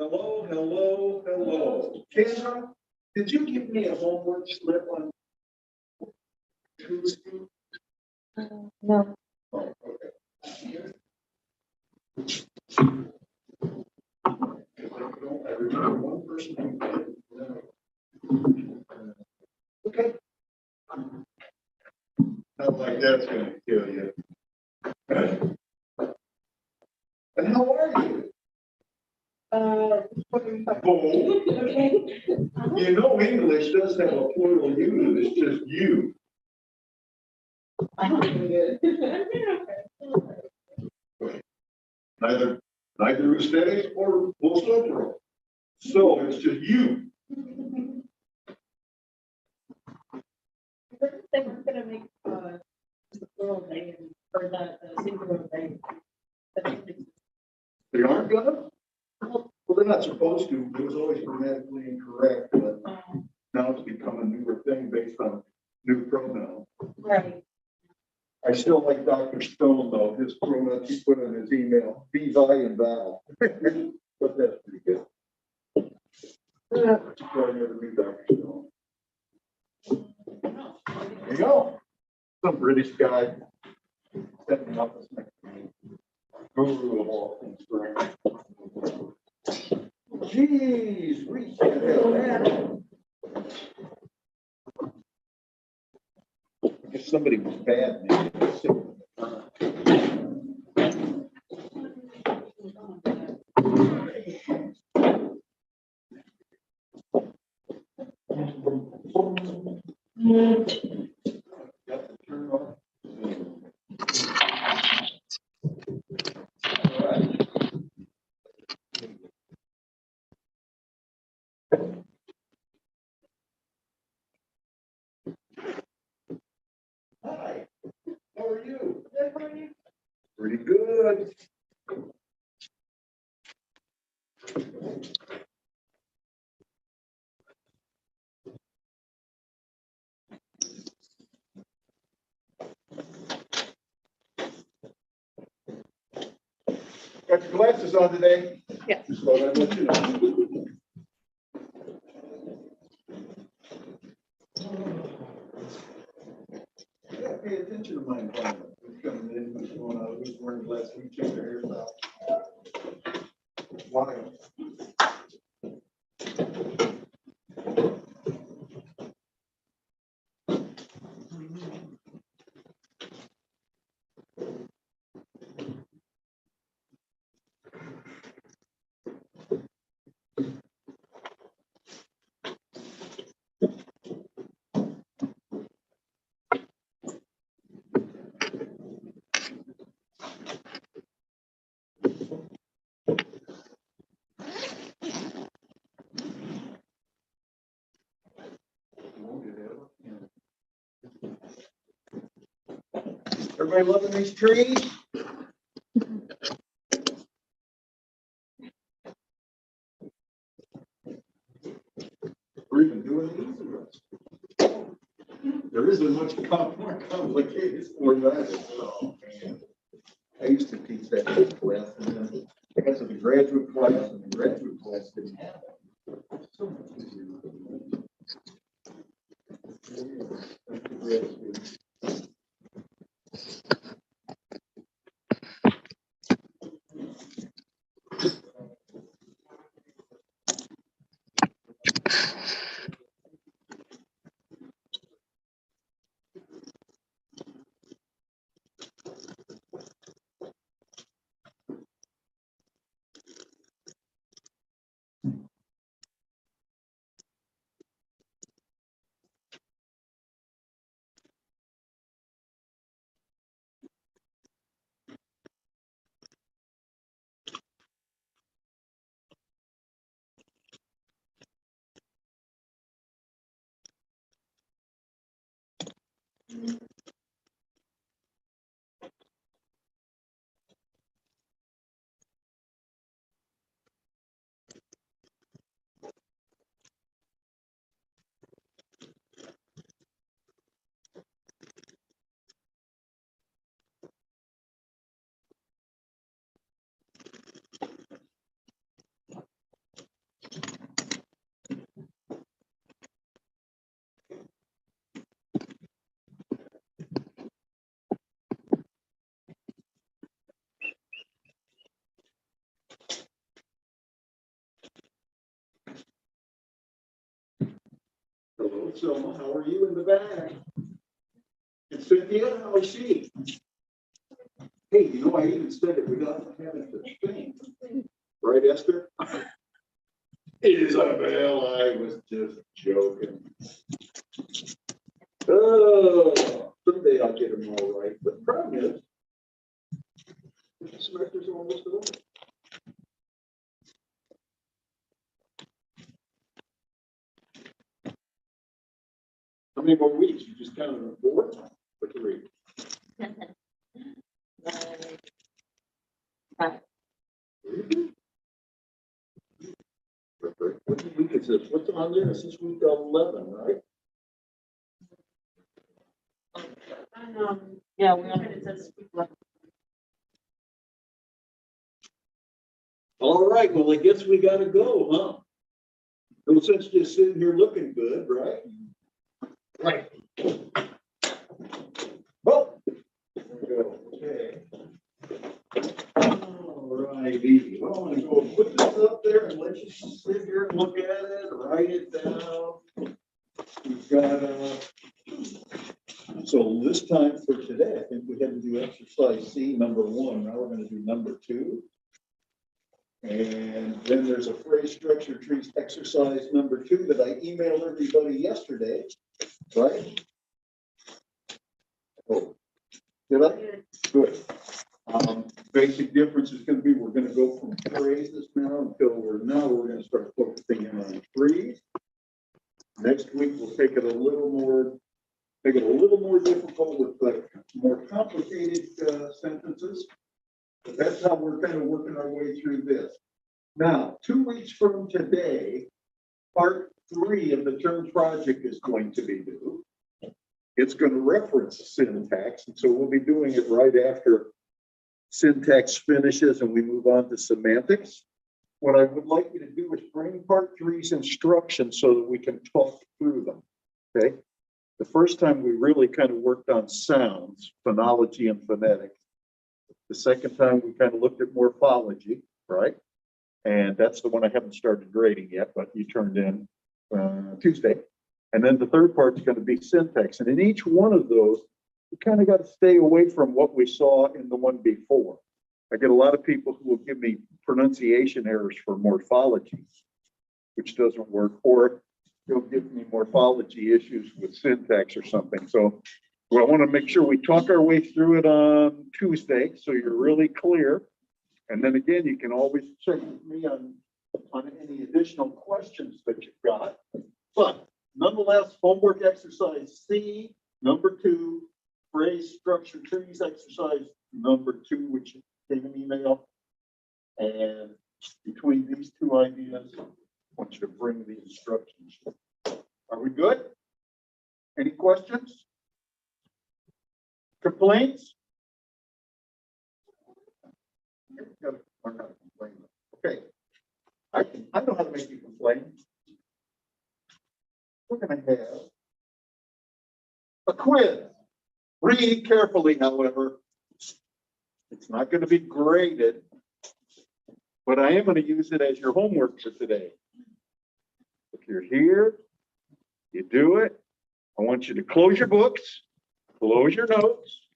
Hello, hello, hello. Kendra, did you give me a homework slip on Tuesday? No. Oh, okay. I remember one person who did. Okay. Not like that's gonna kill you. And how are you? Oh, Okay. you know English does have a plural unit, it's just you. I'm doing good. Neither aesthetics or philosophical. So it's just you. I think they were gonna make the plural name or the singular name. They aren't gonna? Well, they're not supposed to. It was always grammatically incorrect, but now it's become a newer thing based on new pronouns. Right. I still like Dr. Stone though, his pronouns he put in his email, be, thy, and thou. But that's pretty good. That's why I never knew Dr. Stone. There you go. Some British guy setting up as my guru of all things French. Jeez, we can't have that. If somebody was bad, maybe they'd sit in the front. Got to turn off. All right. Hi, how are you? Good for you. Pretty good. Got your glasses on today? Yes. Just thought I'd let you know. Yeah, pay attention to my environment. Who's coming in, who's going out, who's wearing glasses, who check their hairstyle. Wild. Everybody loving these trees? We're even doing the easy ones. There isn't much more complicated for that. Oh, man. I used to teach that class, and then I got to the graduate class, and the graduate class didn't have it. So much easier. Selma, how are you in the back? And Cynthia, how is she? Hey, you know, I even said it without having to think. Right, Esther? Isabel, I was just joking. Oh, someday I'll get them all right. But the problem is, the semester's almost over. How many more weeks? You just counted them 4 or 3? Right. What week is this? What's on there? This is week 11, right? Yeah, we are. It says. All right, well, I guess we gotta go, huh? No sense just sitting here looking good, right? Right. Well, there we go. Okay. All righty. Well, I'm gonna go put this up there and let you sit here and look at it, write it down. We've got, so this time for today, I think we had to do exercise C, number 1. Now we're gonna do number 2. And then there's a phrase structure trees exercise number 2 that I emailed everybody yesterday, right? Oh, did I? Good. Basic difference is going to be we're going to go from phrases now we're going to start focusing in on trees. Next week we'll take it a little more difficult with like more complicated sentences. But that's how we're kind of working our way through this. Now, 2 weeks from today, part 3 of the term project is going to be due. It's going to reference syntax, and so we'll be doing it right after syntax finishes and we move on to semantics. What I would like you to do is bring part 3's instructions so that we can talk through them, okay? The first time we really kind of worked on sounds, phonology and phonetics. The second time we kind of looked at morphology, right? And that's the one I haven't started grading yet, but you turned in Tuesday. And then the third part is going to be syntax. And in each one of those, we kind of got to stay away from what we saw in the one before. I get a lot of people who will give me pronunciation errors for morphology, which doesn't work, or they'll give me morphology issues with syntax or something. So I want to make sure we talk our way through it on Tuesday, so you're really clear. And then again, you can always check with me on any additional questions that you've got. But nonetheless, homework exercise C, number 2, phrase structure trees exercise number 2, which came an email. And between these 2 ideas, I want you to bring the instructions. Are we good? Any questions? Complaints? Okay. I know how to make you complain. We're going to have a quiz. Read carefully, however. It's not going to be graded, but I am going to use it as your homework for today. If you're here, you do it. I want you to close your books, close your notes.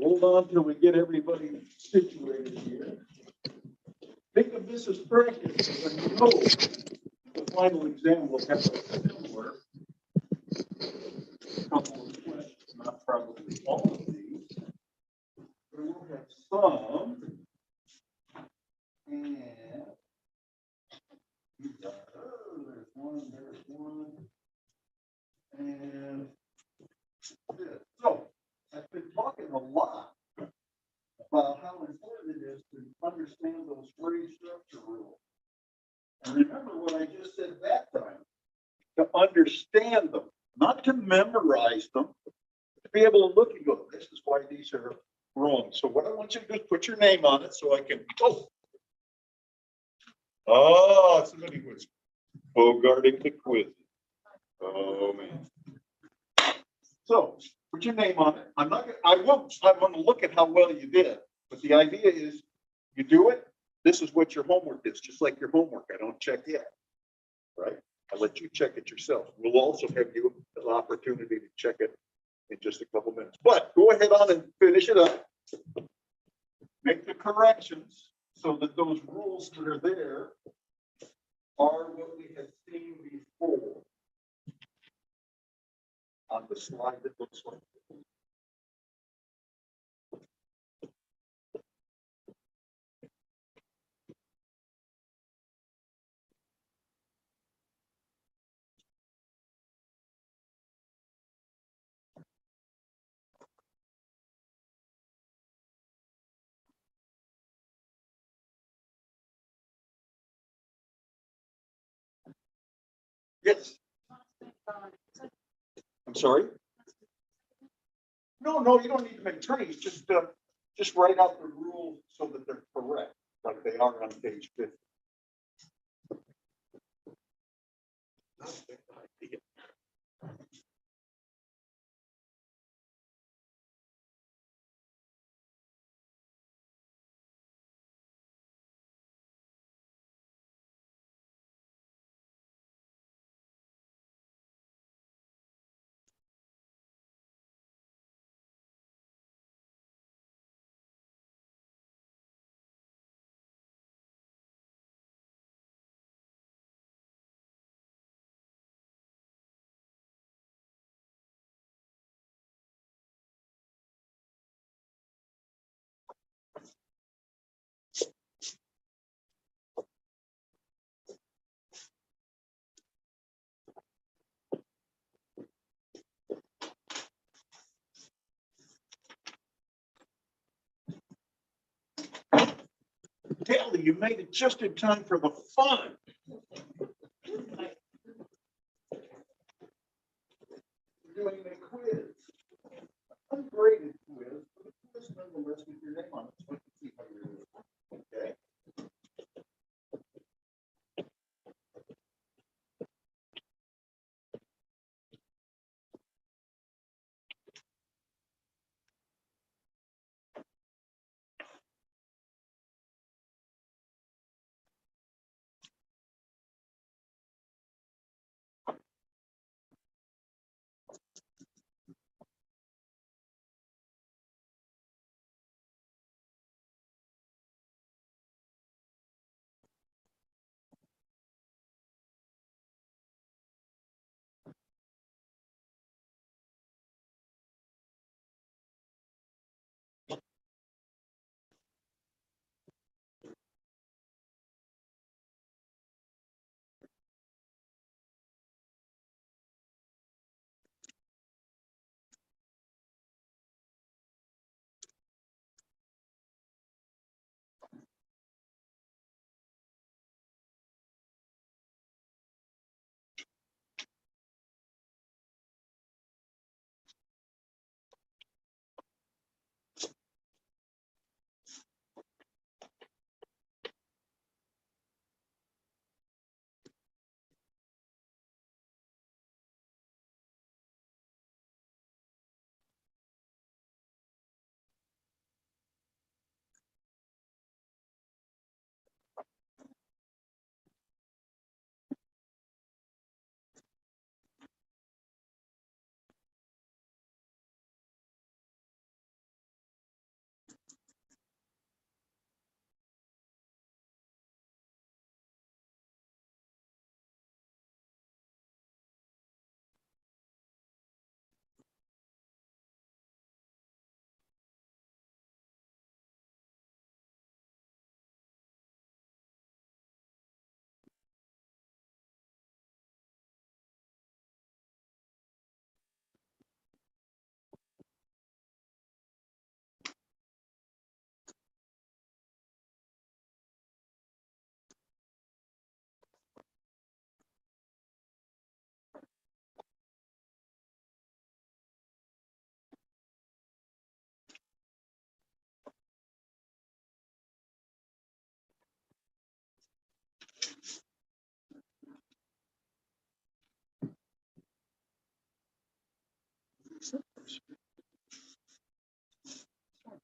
Hold on till we get everybody situated here. Think of this as practice. When you know the final exam will have a similar couple of questions, not probably all of these, but we'll have some. And there's one. And this. So I've been talking a lot about how important it is to understand those phrase structure rules. And remember what I just said that time, to understand them, not to memorize them, to be able to look and go, this is why these are wrong. So what I want you to do is put your name on it so I can, somebody was bogarting the quiz. Oh man. So put your name on it. I'm going to look at how well you did, but the idea is you do it. This is what your homework is, just like your homework. I don't check yet. right? I'll let you check it yourself. We'll also have you an opportunity to check it in just a couple minutes. But go ahead on and finish it up. Make the corrections so that those rules that are there are what we had seen before on the slide that looks like. Yes, I'm sorry. No, you don't need to make trees. Just write out the rules so that they're correct, like they are on page 50. Not a bad idea. Kelly, you made it just in time for the fun. We're doing a quiz. Ungraded quiz, but a quiz nonetheless with your name on it, so I can see how you're doing. Okay.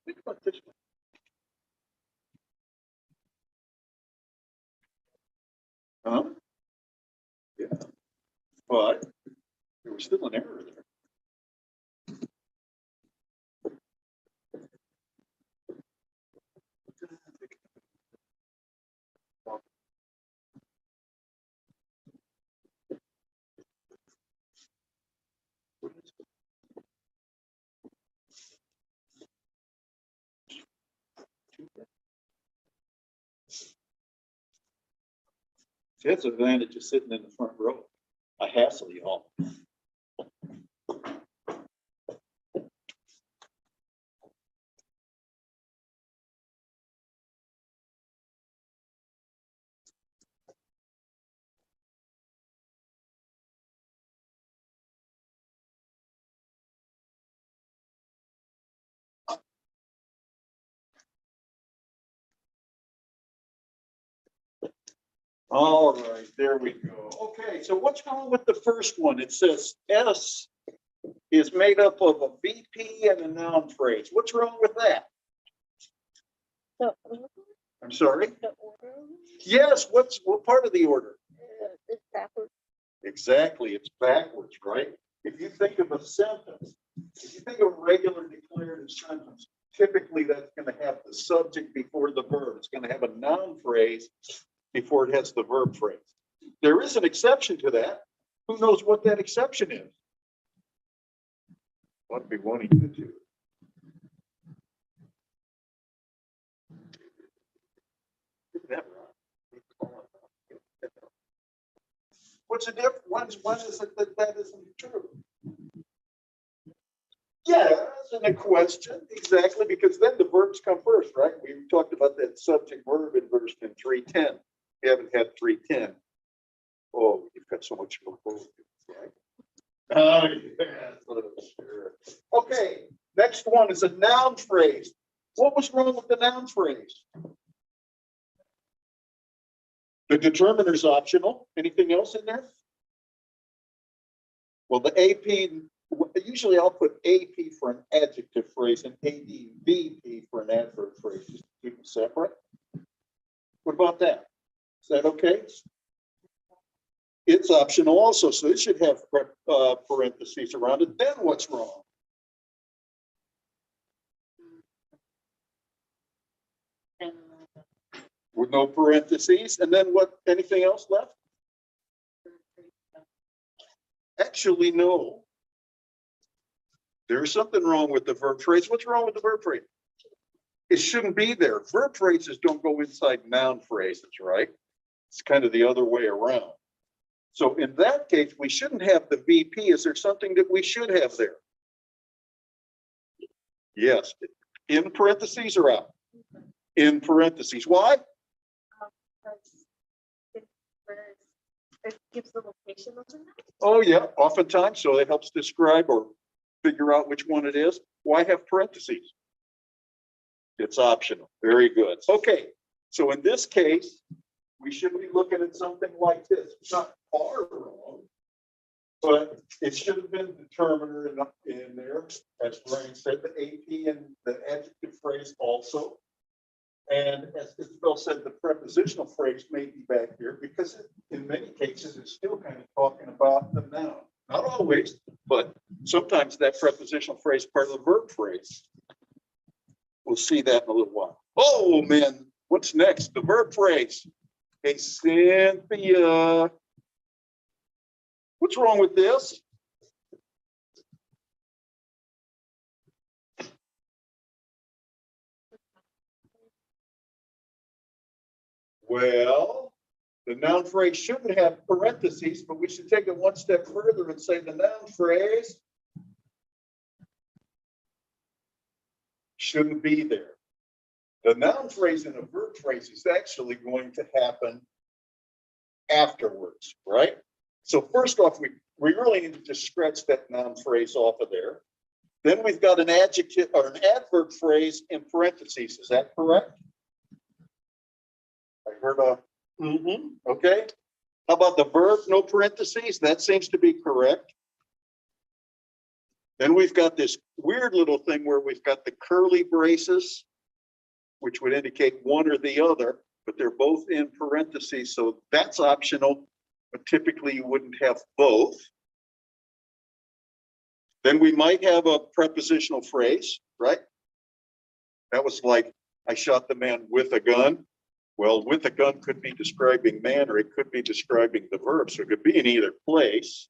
Think about this one. Huh? That's the advantage of sitting in the front row. I hassle you all. All right, there we go. Okay, so what's wrong with the first one? It says S is made up of a VP and a noun phrase. What's wrong with that? The order, I'm sorry? the order, Yes, what part of the order? it's backwards. Exactly, it's backwards, right? If you think of a sentence, if you think of a regular declarative sentence, typically that's going to have the subject before the verb. It's going to have a noun phrase before it has the verb phrase. There is an exception to that. Who knows what that exception is? What be wanting to do? Isn't that right? What's the difference? When is it that isn't true? Yeah, that's a question. Exactly, because then the verbs come first, right? We talked about that subject verb inverse in 310. You haven't had 310. Oh, you've got so much to look forward to, right? Oh, yes. Sure. Okay, next one is a noun phrase. What was wrong with the noun phrase? The determiner is optional. Anything else in there? Well, the AP, usually I'll put AP for an adjective phrase and ADVP for an adverb phrase, just to keep them separate. What about that? Is that okay? It's optional also, so it should have parentheses around it. Then what's wrong? With no parentheses, and then what? Anything else left? Actually, no. There's something wrong with the verb phrase. What's wrong with the verb phrase? It shouldn't be there. Verb phrases don't go inside noun phrases, right? It's kind of the other way around. So in that case, we shouldn't have the VP. Is there something that we should have there? Yes. In parentheses or out? In parentheses. Why? It gives the location of the noun. Oh, yeah, oftentimes. So it helps describe or figure out which one it is. Why have parentheses? It's optional. Very good. Okay. So in this case, we should be looking at something like this. It's not far wrong, but it should have been determiner in there. As Brian said, the AP and the adjective phrase also. And as Isabel said, the prepositional phrase may be back here because in many cases, it's still kind of talking about the noun. Not always, but sometimes that prepositional phrase is part of the verb phrase. We'll see that in a little while. Oh, man, what's next? The verb phrase. Hey, Cynthia. What's wrong with this? Well, the noun phrase shouldn't have parentheses, but we should take it one step further and say the noun phrase shouldn't be there. The noun phrase and a verb phrase is actually going to happen afterwards, right? So first off, we really need to just scratch that noun phrase off of there. Then we've got an adjective or an adverb phrase in parentheses. Is that correct? I heard a okay. How about the verb, no parentheses? That seems to be correct. Then we've got this weird little thing where we've got the curly braces, which would indicate one or the other, but they're both in parentheses, so that's optional, but typically you wouldn't have both. Then we might have a prepositional phrase, right? That was like, I shot the man with a gun. Well, with a gun could be describing man, or it could be describing the verb, so it could be in either place,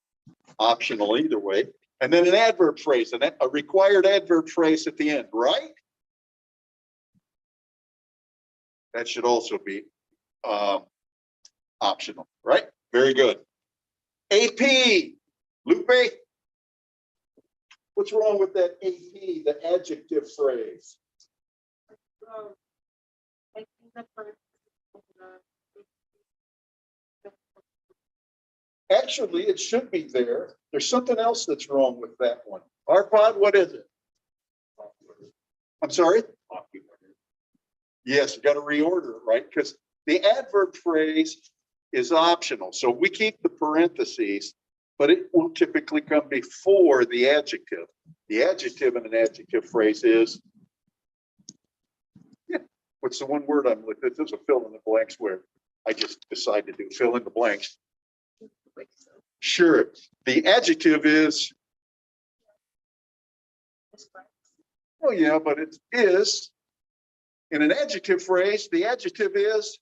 optional either way. And then an adverb phrase, and a required adverb phrase at the end, right? That should also be optional, right? Very good. AP, Lupe. What's wrong with that AP, the adjective phrase? I think the first, Actually, it should be there. There's something else that's wrong with that one. Arpad, what is it? I'm sorry? Yes, you got to reorder it, right? Because the adverb phrase is optional. So we keep the parentheses, but it will typically come before the adjective. The adjective in an adjective phrase is, yeah, what's the one word I'm looking at? There's a fill in the blanks where I just decide to do fill in the blanks. Sure. The adjective is, oh yeah, but it is. In an adjective phrase, the adjective is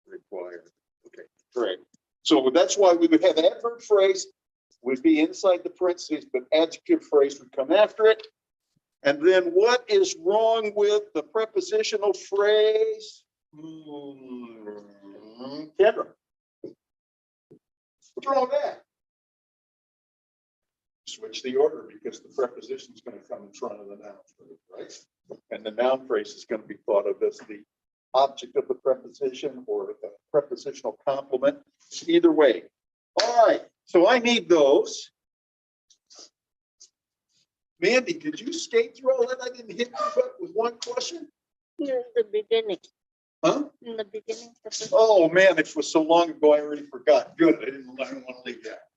required. Okay, great. So that's why we would have adverb phrase would be inside the parentheses, but adjective phrase would come after it. And then what is wrong with the prepositional phrase? Kendra. What's wrong with that? Switch the order because the preposition is going to come in front of the noun phrase, right? And the noun phrase is going to be thought of as the object of the preposition or the prepositional complement. Either way. All right. So I need those. Mandy, did you skate through all that? I didn't hit you up with one question. In the beginning. Huh? In the beginning. Oh man, it was so long ago I already forgot. Good. I don't want to leave that.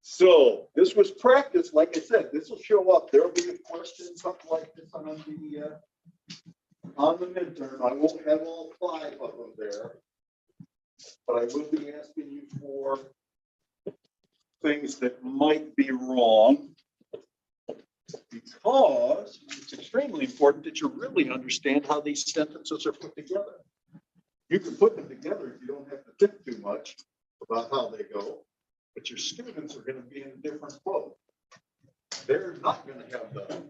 So this was practice. Like I said, this will show up. There'll be a question, something like this on the midterm. I won't have all 5 of them there, but I will be asking you for things that might be wrong, because it's extremely important that you really understand how these sentences are put together. You can put them together if you don't have to think too much about how they go, but your students are going to be in a different boat. They're not going to have the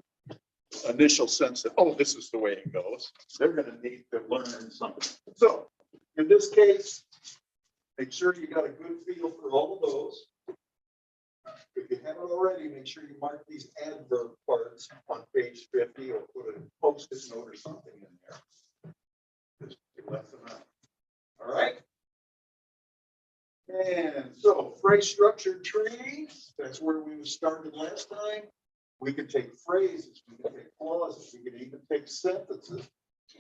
initial sense that, oh, this is the way it goes. They're going to need to learn something. So in this case, make sure you got a good feel for all of those. If you haven't already, make sure you mark these adverb parts on page 50 or put a post-it note or something in there. Just to let them out. All right. And so phrase structure trees, that's where we started last time. We can take phrases, we can take clauses, we can even take sentences,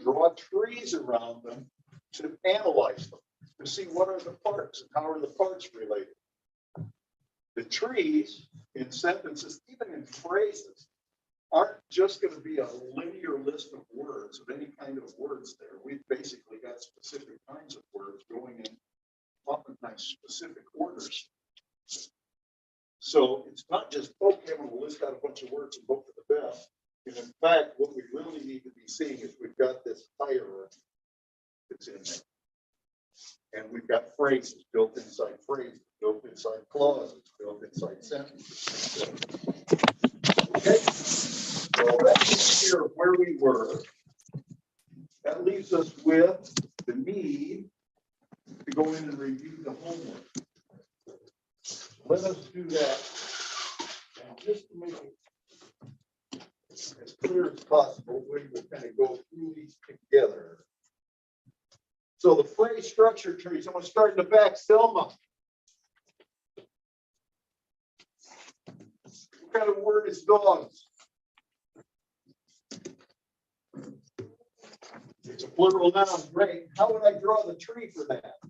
draw trees around them to analyze them, to see what are the parts and how are the parts related. The trees in sentences, even in phrases, aren't just going to be a linear list of words, of any kind of words there. We've basically got specific kinds of words going in oftentimes specific orders. So it's not just, okay, I'm going to list out a bunch of words and hope for the best. And in fact, what we really need to be seeing is we've got this hierarchy that's in there. And we've got phrases built inside phrases, built inside clauses, built inside sentences. Okay, so that's here of where we were. That leaves us with the need to go in and review the homework. Let us do that. And just to make it as clear as possible, we will kind of go through these together. So the phrase structure trees, I'm going to start in the back. Selma. What kind of word is dogs? It's a plural noun. Great. How would I draw the tree for that?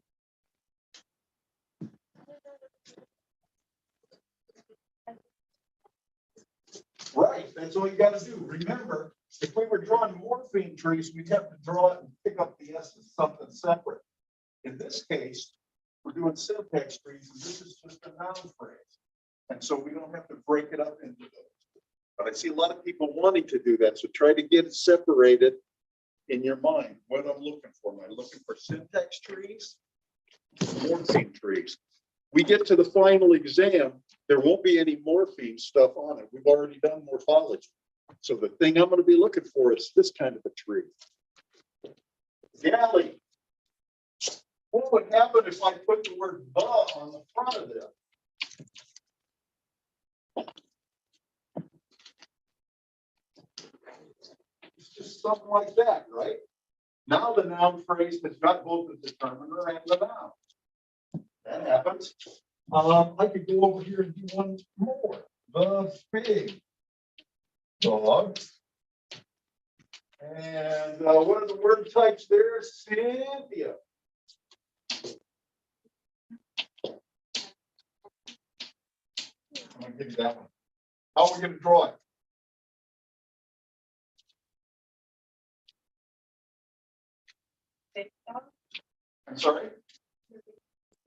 Right, that's all you got to do. Remember, if we were drawing morpheme trees, we'd have to draw it and pick up the S as something separate. In this case, we're doing syntax trees, and this is just a noun phrase. And so we don't have to break it up into those. But I see a lot of people wanting to do that, so try to get it separated in your mind. What I'm looking for, am I looking for syntax trees, morpheme trees? We get to the final exam, there won't be any morpheme stuff on it. We've already done morphology. So the thing I'm going to be looking for is this kind of a tree. Galley. What would happen if I put the word the on the front of this? It's just something like that, right? Now the noun phrase has got both the determiner and the noun. That happens. I could go over here and do one more. The big dog. And what are the word types there? Cynthia. I'm gonna give you that one. How are we gonna draw it? Big dog, I'm sorry?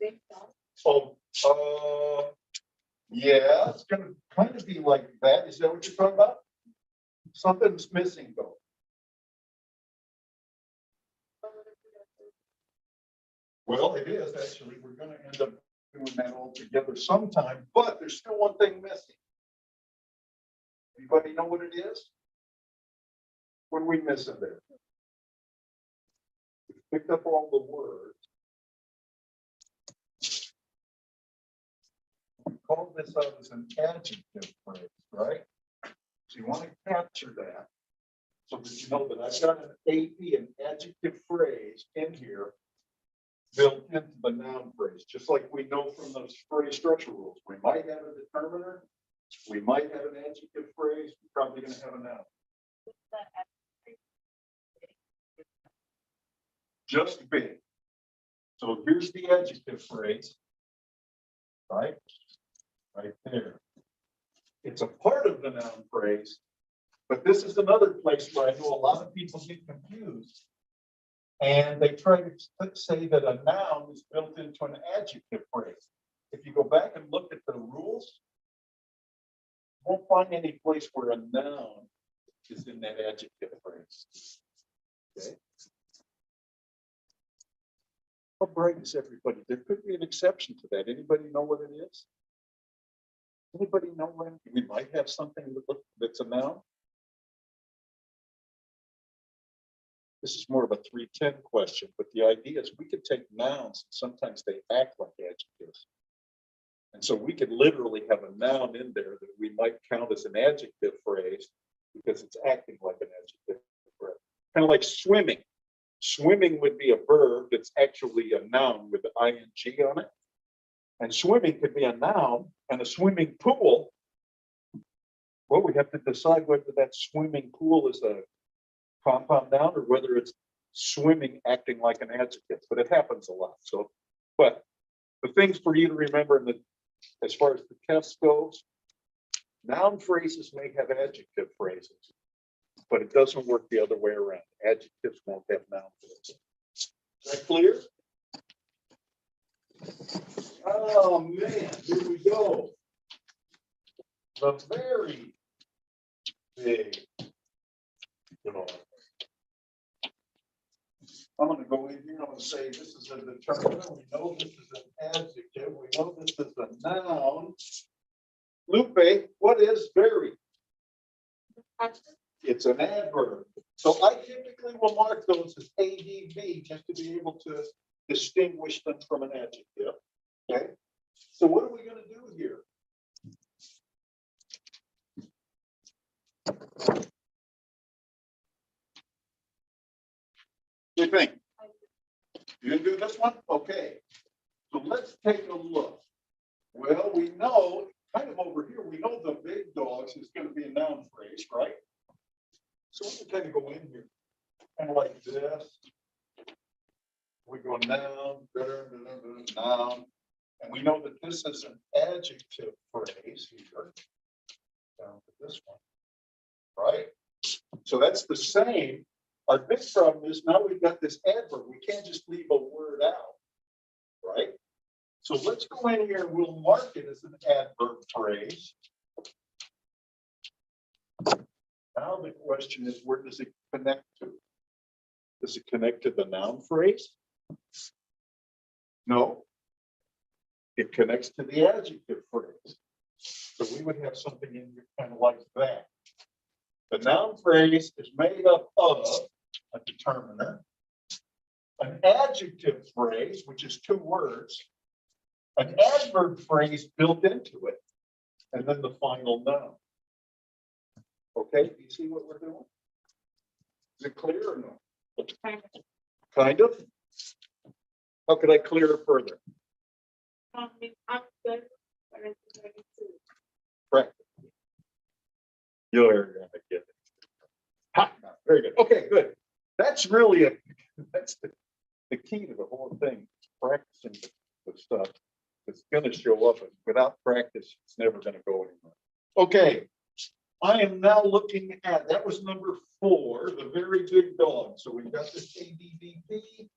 big dog. Oh, yeah, it's gonna kind of be like that. Is that what you're talking about? Something's missing though. Well, it is actually. We're gonna end up doing that all together sometime, but there's still one thing missing. Anybody know what it is? What are we missing there? We picked up all the words. We call this out as an adjective phrase, right? So you want to capture that so that you know that I've got an AP, an adjective phrase in here built into the noun phrase, just like we know from those phrase structure rules. We might have a determiner, we might have an adjective phrase, we're probably going to have a noun. Just big. So here's the adjective phrase, right? Right there. It's a part of the noun phrase, but this is another place where I know a lot of people get confused. And they try to say that a noun is built into an adjective phrase. If you go back and look at the rules, you won't find any place where a noun is in that adjective phrase. Okay. How bright is everybody? There could be an exception to that. Anybody know what it is? Anybody know when we might have something that's a noun? This is more of a 310 question, but the idea is we could take nouns, and sometimes they act like adjectives. And so we could literally have a noun in there that we might count as an adjective phrase because it's acting like an adjective phrase. Kind of like swimming. Swimming would be a verb that's actually a noun with the ing on it. And swimming could be a noun, and a swimming pool. Well, we have to decide whether that swimming pool is a compound noun or whether it's swimming acting like an adjective, but it happens a lot. So, but the things for you to remember in the, as far as the test goes, noun phrases may have adjective phrases, but it doesn't work the other way around. Adjectives won't have noun phrases. Is that clear? Oh man, here we go. The very big dog. I'm going to go in here. I'm going to say this is a determiner. We know this is an adjective. We know this is a noun. Lupe, what is very? It's an adverb. So I typically will mark those as ADV just to be able to distinguish them from an adjective. Okay. So what are we going to do here? What do you think? You didn't do this one? Okay. So let's take a look. Well, we know, kind of over here, we know the big dogs is going to be a noun phrase, right? So we can kind of go in here, kind of like this. We go noun, noun, and we know that this is an adjective phrase here. Down to this one, right? So that's the same. Our big problem is now we've got this adverb. We can't just leave a word out, right? So let's go in here and we'll mark it as an adverb phrase. Now the question is, where does it connect to? Does it connect to the noun phrase? No. It connects to the adjective phrase. So we would have something in here kind of like that. The noun phrase is made up of a determiner, an adjective phrase, which is 2 words, an adverb phrase built into it, and then the final noun. Okay, do you see what we're doing? Is it clear or no? Kind of? How could I clear it further? I'm good. But it's ready to. Correct. You're gonna get it. Ha, very good. Okay, good. That's really that's the key to the whole thing. Practicing the stuff. It's gonna show up, and without practice, it's never gonna go anywhere. Okay. I am now looking at, that was number 4, the very big dog. So we've got this ABVP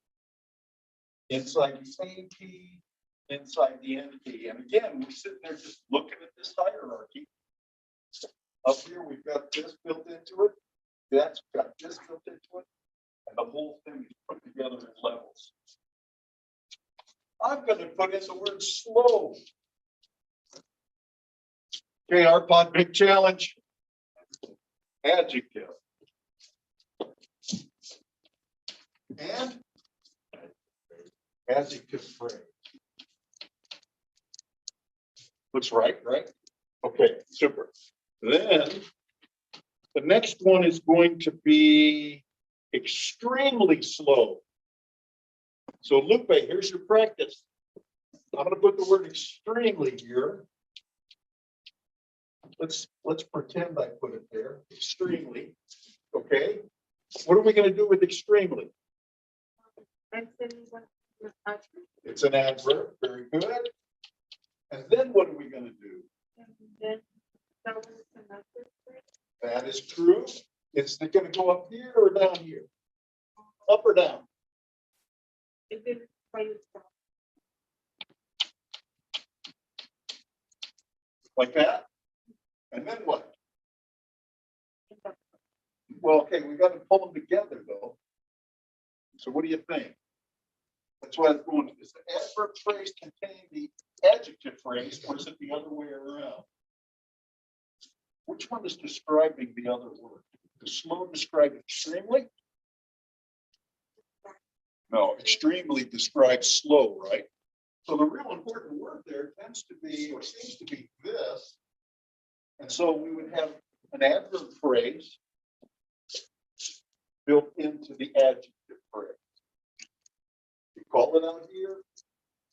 inside the AP, inside the NP. And again, we're sitting there just looking at this hierarchy. Up here, we've got this built into it. That's got this built into it. And the whole thing is put together in levels. I'm going to put in the word slow. Okay, our pod big challenge. Adjective. And adjective phrase. Looks right, right? Okay, super. Then the next one is going to be extremely slow. So Lupe, here's your practice. I'm going to put the word extremely here. Let's pretend I put it there. Extremely. Okay. What are we going to do with extremely? It's an adverb. Very good. And then what are we going to do? That is true. Is it going to go up here or down here? Up or down? Like that? And then what? Well, okay, we got to pull them together though. So what do you think? That's why I was going, does the adverb phrase contain the adjective phrase, or is it the other way around? Which one is describing the other word? Does slow describe extremely? No, extremely describes slow, right? So the real important word there tends to be, or seems to be, this. And so we would have an adverb phrase built into the adjective phrase. We call it out here,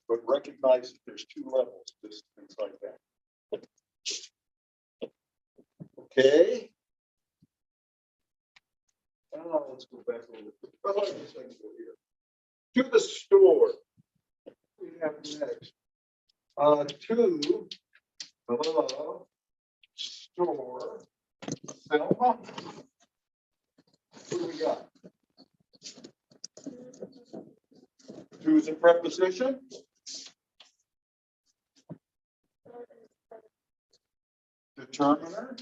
but recognize that there's 2 levels, this things like that. Okay. Oh, let's go back a little bit. Oh, wait a second, go here. To the store. We have next. To the store. Selma. What do we got? To is a preposition. Determiner.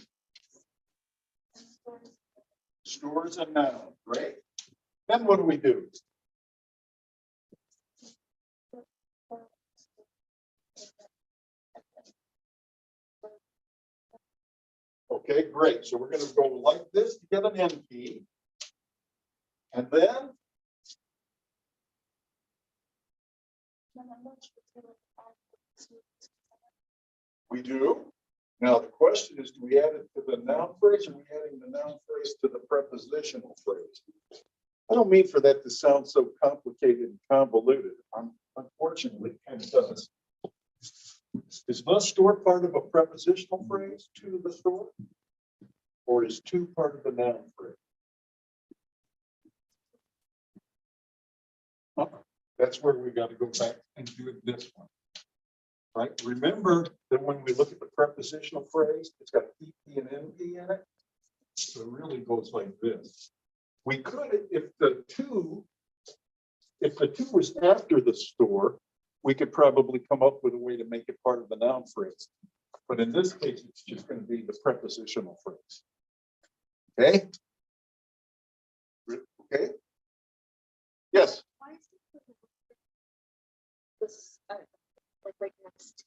Store is a noun. Great. Then what do we do? Okay, great. So we're going to go like this to get an NP. And then we do. Now the question is, do we add it to the noun phrase, or are we adding the noun phrase to the prepositional phrase? I don't mean for that to sound so complicated and convoluted. Unfortunately, it kind of does. Is the store part of a prepositional phrase, to the store? Or is to part of the noun phrase? That's where we got to go back and do this one. Right? Remember that when we look at the prepositional phrase, it's got EP and NP in it. So it really goes like this. We could, if the two was after the store, we could probably come up with a way to make it part of the noun phrase. But in this case, it's just going to be the prepositional phrase. Okay? Okay? Yes? This, like next.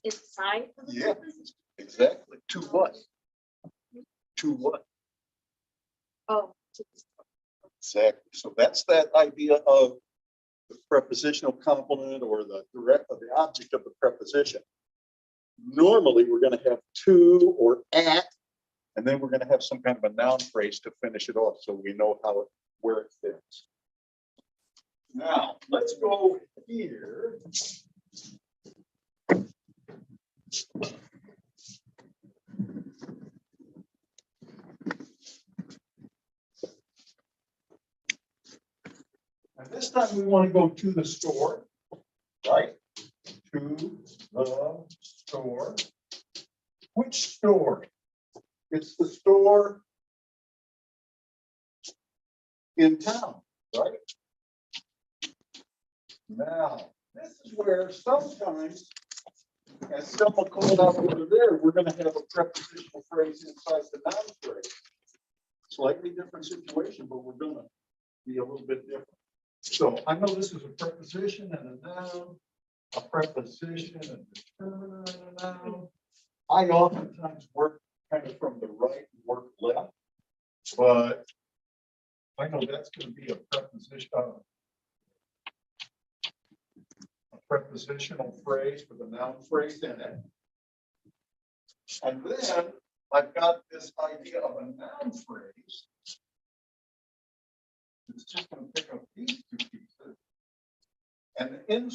It's inside. Of the Yeah, preposition? exactly. To what? To what? Oh. Exactly. So that's that idea of the prepositional complement or the direct of the object of the preposition. Normally, we're going to have to or at, and then we're going to have some kind of a noun phrase to finish it off so we know where it fits. Now, let's go here. And this time we want to go to the store, right? To the store. Which store? It's the store in town, right? Now, this is where sometimes, as someone called out over there, we're going to have a prepositional phrase inside the noun phrase. Slightly different situation, but we're going to be a little bit different. So I know this is a preposition and a noun, a preposition, a determiner, and a noun. I oftentimes work kind of from the right and work left, but I know that's going to be a preposition, a prepositional phrase with a noun phrase in it. And then I've got this idea of a noun phrase. It's just going to pick up these two pieces. And in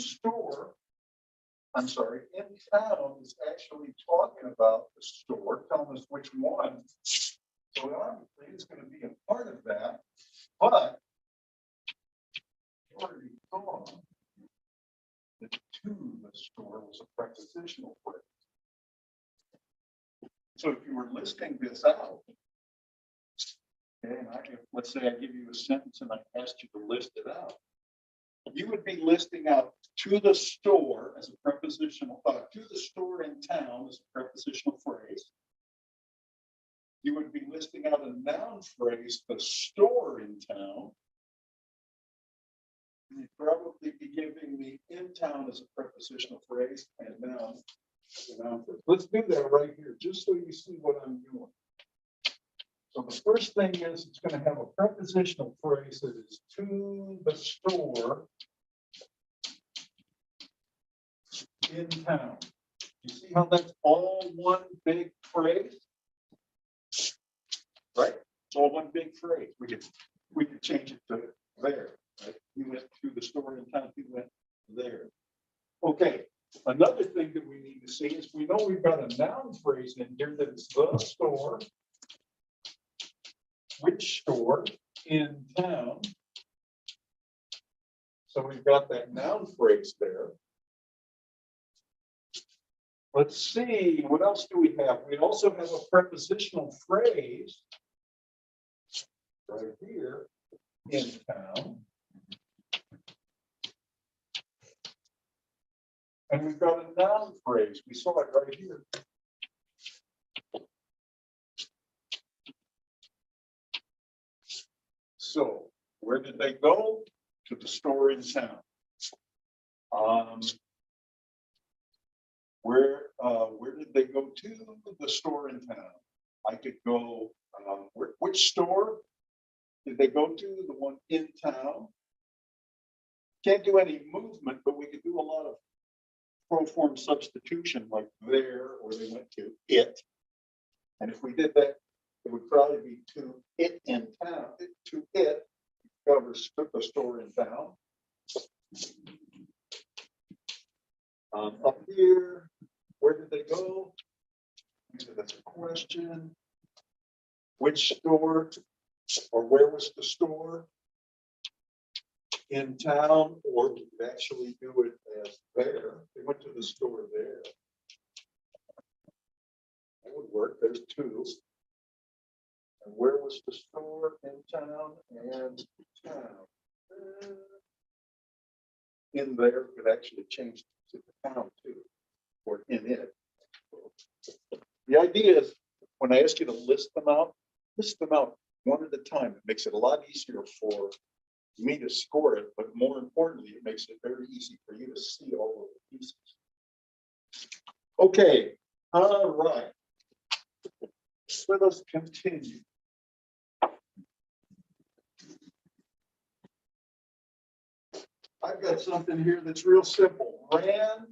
town is actually talking about the store, telling us which one. So obviously it's going to be a part of that, but already saw that to the store was a prepositional phrase. So if you were listing this out, okay, and let's say I give you a sentence and I asked you to list it out, you would be listing out to the store as a prepositional, to the store in town as a prepositional phrase. You would be listing out a noun phrase, the store in town. And you'd probably be giving me in town as a prepositional phrase and noun as a noun phrase. Let's do that right here, just so you see what I'm doing. So the first thing is it's going to have a prepositional phrase that is to the store in town. You see how that's all one big phrase? Right? It's all one big phrase. We could change it to there. Right? He went to the store in town, he went there. Okay. Another thing that we need to see is we know we've got a noun phrase in here that is the store. Which store in town? So we've got that noun phrase there. Let's see, what else do we have? We also have a prepositional phrase right here in town. And we've got a noun phrase. We saw it right here. So where did they go? To the store in town. Where did they go to? The store in town. I could go, which store did they go to? The one in town. Can't do any movement, but we could do a lot of pro form substitution like there, or they went to it. And if we did that, it would probably be to it in town. To it covers the store in town. Up here, where did they go? That's a question. Which store, or where was the store? In town, or we could actually do it as there. They went to the store there. That would work. There's two. And where was the store? In town and town. In there could actually change to the town too, or in it. The idea is when I ask you to list them out one at a time. It makes it a lot easier for me to score it, but more importantly, it makes it very easy for you to see all of the pieces. Okay, all right. Let us continue. I've got something here that's real simple. Ran,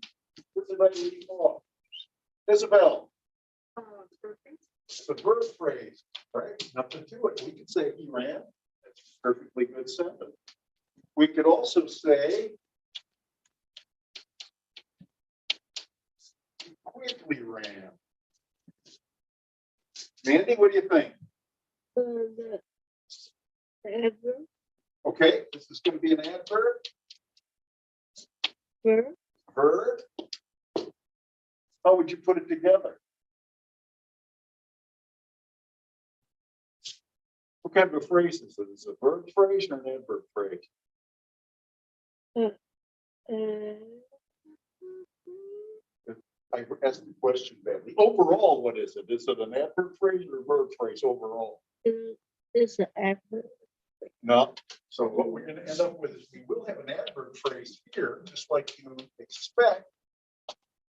what's the right leave off? Isabel, the verb phrase, right? Nothing to it. We could say he ran. That's a perfectly good sentence. We could also say he quickly ran. Mandy, what do you think? Okay, this is going to be an adverb. Verb. How would you put it together? What kind of a phrase is it? Is it a verb phrase or an adverb phrase? I asked the question badly. Overall, what is it? Is it an adverb phrase or a verb phrase overall? It's an adverb. No. So what we're going to end up with is we will have an adverb phrase here, just like you expect.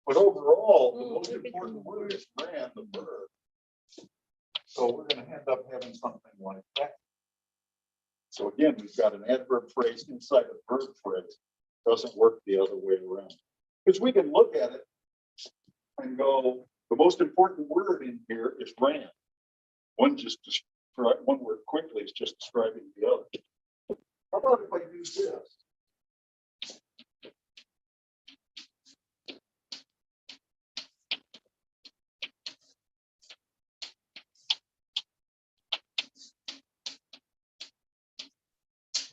But overall, the most important word is ran, the verb. So we're going to end up having something like that. So again, we've got an adverb phrase inside a verb phrase. Doesn't work the other way around. Because we can look at it and go, the most important word in here is ran. One word quickly is just describing the other. How about if I use this?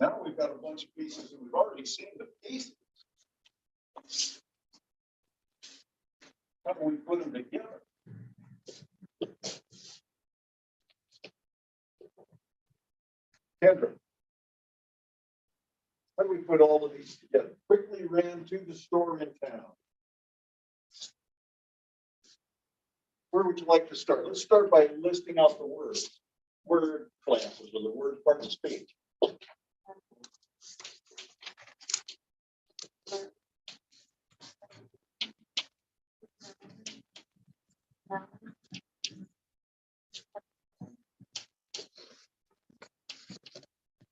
Now we've got a bunch of pieces and we've already seen the pieces. How do we put them together? Kendra, how do we put all of these together? Quickly ran to the store in town. Where would you like to start? Let's start by listing out the words. Word classes or the word parts of speech.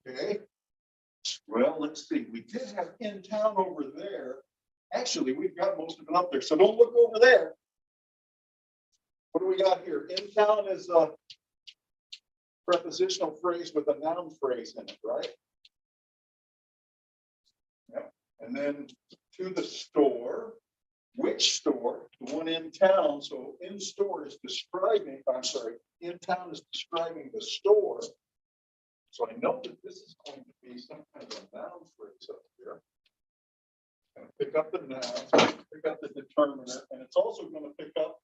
Okay. Well, let's see. We did have in town over there. Actually, we've got most of it up there. So don't look over there. What do we got here? In town is a prepositional phrase with a noun phrase in it, right? Yep. And then to the store. Which store? The one in town. So in store is describing, I'm sorry, in town is describing the store. So I know that this is going to be some kind of a noun phrase up here. I'm going to pick up the noun, pick up the determiner, and it's also going to pick up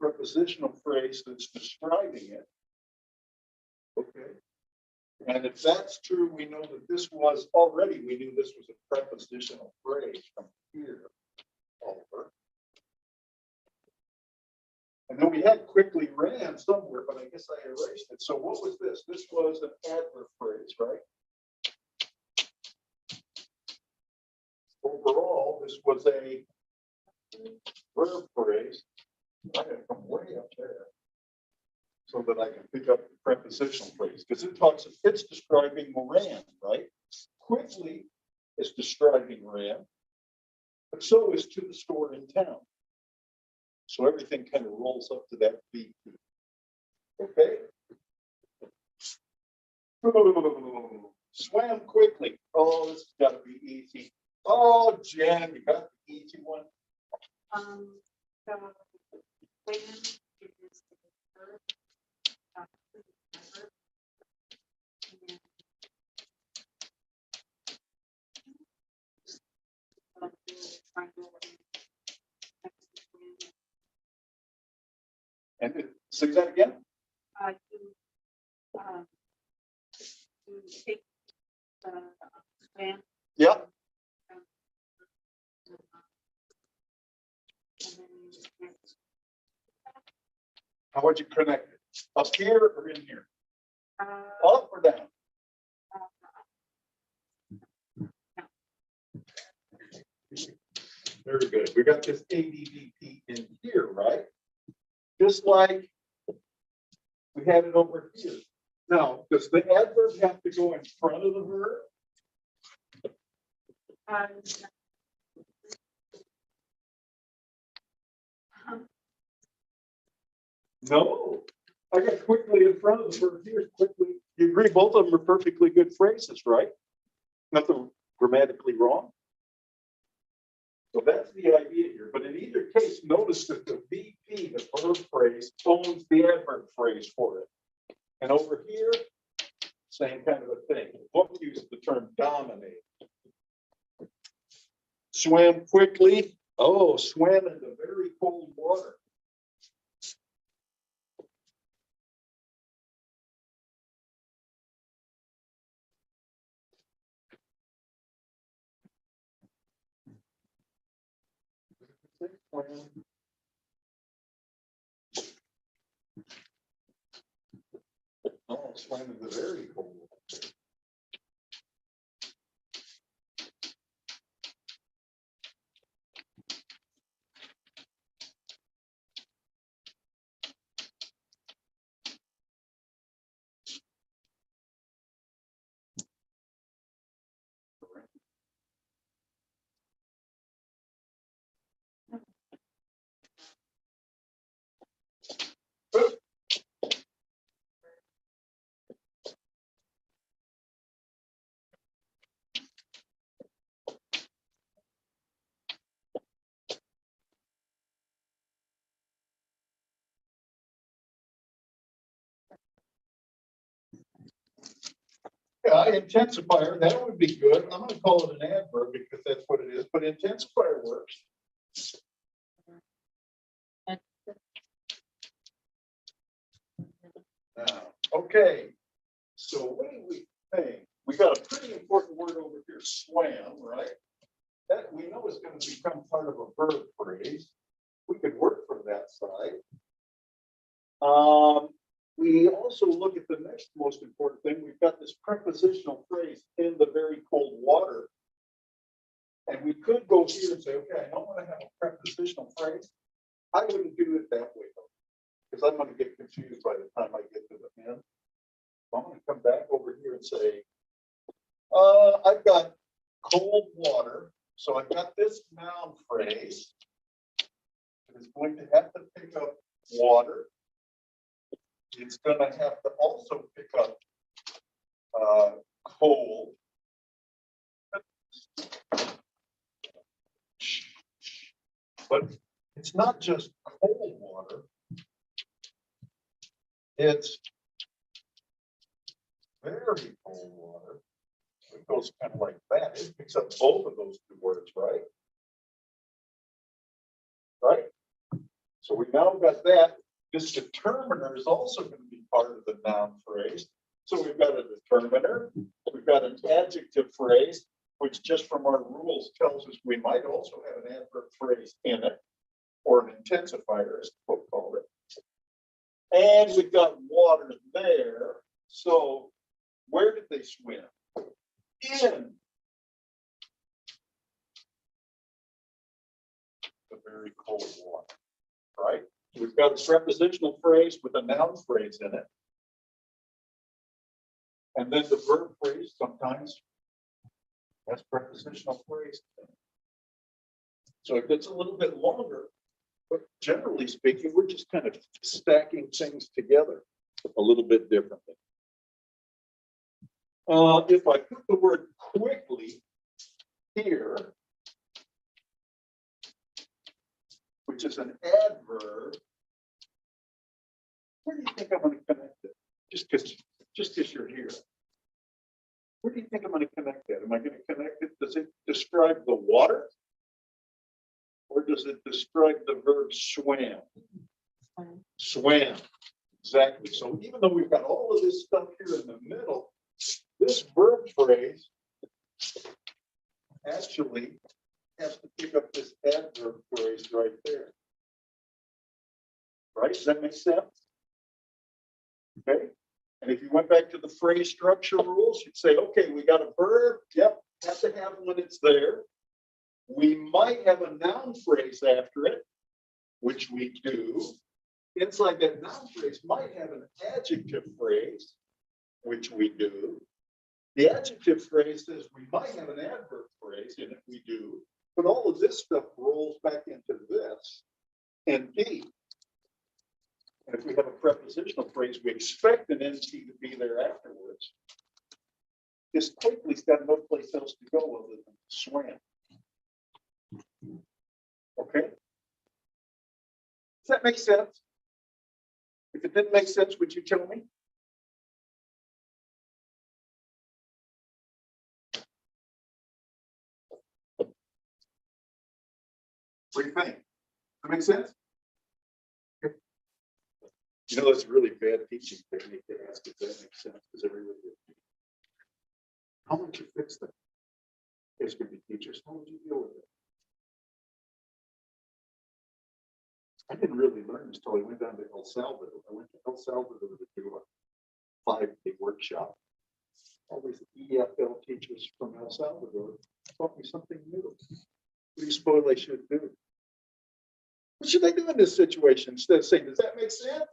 prepositional phrase that's describing it. Okay. And if that's true, we know that this was already, we knew this was a prepositional phrase from here over. And then we had quickly ran somewhere, but I guess I erased it. So what was this? This was an adverb phrase, right? Overall, this was a verb phrase. I gotta come way up there so that I can pick up the prepositional phrase because it's describing ran, right? Quickly is describing ran, but so is to the store in town. So everything kind of rolls up to that beat. Okay. Swam quickly. Oh, this has got to be easy. Oh, Jen, you got the easy one. So when is the verb, And say that again. to take the plan. Yeah. How would you connect it? Up here or in here? Up or down? Very good. We got this ADVP in here, right? Just like we had it over here. Now, does the adverb have to go in front of the verb No, I got quickly in front of the verb here, quickly. You agree both of them are perfectly good phrases, right? Nothing grammatically wrong. So that's the idea here. But in either case, notice that the VP, the verb phrase, owns the adverb phrase for it. And over here, same kind of a thing. Book uses the term dominate. Swam quickly. Oh, swam in the very cold water. Oh, swam in the very cold water. Yeah, intensifier, that would be good. I'm gonna call it an adverb because that's what it is, but intensifier works. Okay, so what do we think? We got a pretty important word over here, swam, right? That we know is going to become part of a verb phrase. We could work from that side. We also look at the next most important thing. We've got this prepositional phrase, in the very cold water. And we could go here and say, okay, I don't want to have a prepositional phrase. I wouldn't do it that way, though, because I'm going to get confused by the time I get to the end. I'm going to come back over here and say, I've got cold water. So I've got this noun phrase. It's going to have to pick up water. It's going to have to also pick up cold. But it's not just cold water. It's very cold water. It goes kind of like that. It picks up both of those two words, right? Right? So we now got that. This determiner is also going to be part of the noun phrase. So we've got a determiner. We've got an adjective phrase, which just from our rules tells us we might also have an adverb phrase in it, or an intensifier, as the book called it. And we've got water there. So where did they swim? In the very cold water, right? We've got a prepositional phrase with a noun phrase in it. And then the verb phrase sometimes has prepositional phrase in it. So it gets a little bit longer, but generally speaking, we're just kind of stacking things together a little bit differently. If I put the word quickly here, which is an adverb, where do you think I'm going to connect it? Just because you're here. Where do you think I'm going to connect that? Am I going to connect it? Does it describe the water? Or does it describe the verb swam? Swam. Exactly. So even though we've got all of this stuff here in the middle, this verb phrase actually has to pick up this adverb phrase right there. Right? Does that make sense? Okay. And if you went back to the phrase structure rules, you'd say, okay, we got a verb. Yep, have to have when it's there. We might have a noun phrase after it, which we do. Inside that noun phrase might have an adjective phrase, which we do. The adjective phrase says we might have an adverb phrase, and if we do, but all of this stuff rolls back into this and be. And if we have a prepositional phrase, we expect an NT to be there afterwards. This quickly's got no place else to go other than swam. Okay? Does that make sense? If it didn't make sense, would you tell me? What do you think? Does that make sense? You know, it's really bad teaching technique to ask if that makes sense, because everybody does. How would you fix that? There's going to be teachers. How would you deal with it? I didn't really learn this until I went down to El Salvador. I went to El Salvador to do a 5-day workshop. All these EFL teachers from El Salvador taught me something new. What do you suppose they should do? What should they do in this situation? Instead of saying, does that make sense?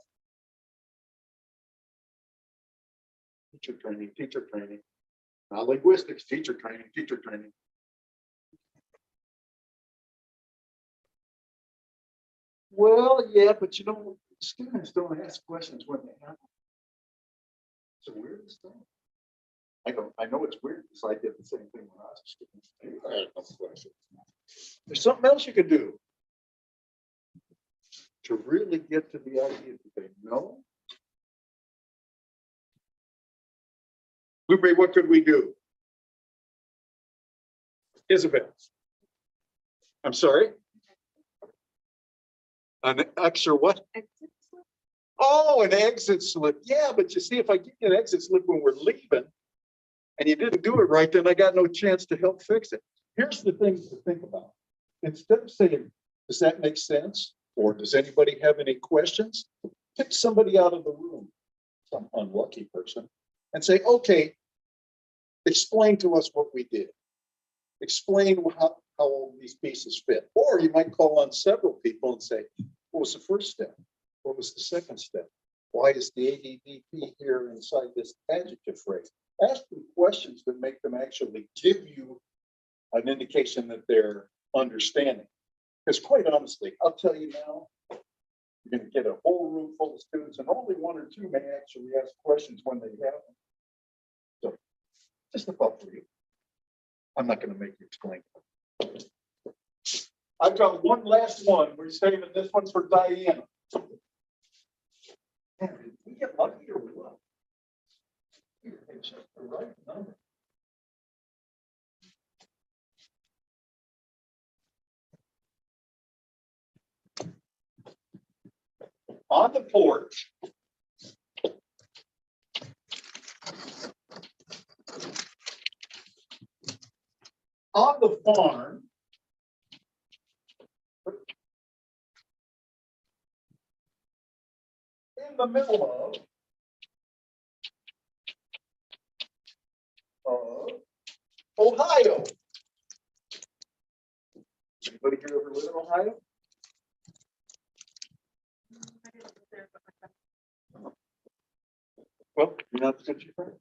Teacher training, teacher training. Not linguistics, teacher training, teacher training. Well, yeah, but you know, students don't ask questions when they have them. It's the weirdest thing. I know it's weird because I did the same thing when I was a student. I had no questions. There's something else you could do to really get to the idea that they know. Lupe, what could we do? Isabel. I'm sorry? An X or what? Oh, an exit slip. Yeah, but you see, if I give you an exit slip when we're leaving and you didn't do it right, then I got no chance to help fix it. Here's the thing to think about. Instead of saying, does that make sense? Or does anybody have any questions? Pick somebody out of the room, some unlucky person, and say, okay, explain to us what we did. Explain how all these pieces fit. Or you might call on several people and say, what was the first step? What was the second step? Why is the ADDP here inside this adjective phrase? Ask them questions that make them actually give you an indication that they're understanding. Because quite honestly, I'll tell you now, you're going to get a whole room full of students and only one or two may actually ask questions when they have them. So just a thought for you. I'm not going to make you explain. I've got one last one. We're saving this one for Diana. Man, did we get lucky or what? It's just the right number. On the porch, on the farm, in the middle of Ohio. Anybody here ever live in Ohio? Well, you're not the country friend.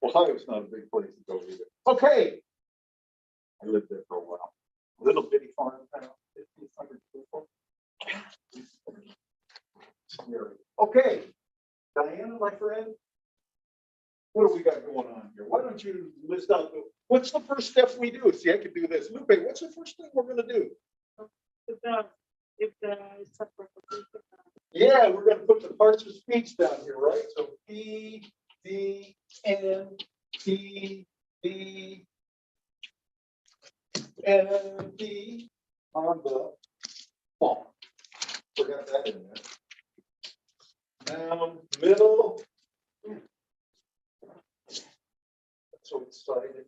Ohio's not a big place to go either. Okay. I lived there for a while. Little bitty farm town, 1,500 people. Scary. Okay, Diana, my friend, what do we got going on here? Why don't you list out what's the first step we do? See, I could do this. Lupe, what's the first thing we're going to do? If the self-replication. Yeah, we're going to put the parts of speech down here, right? So P, D, N, T, D, N, D on the farm. Forgot that in there. Now, middle. So excited.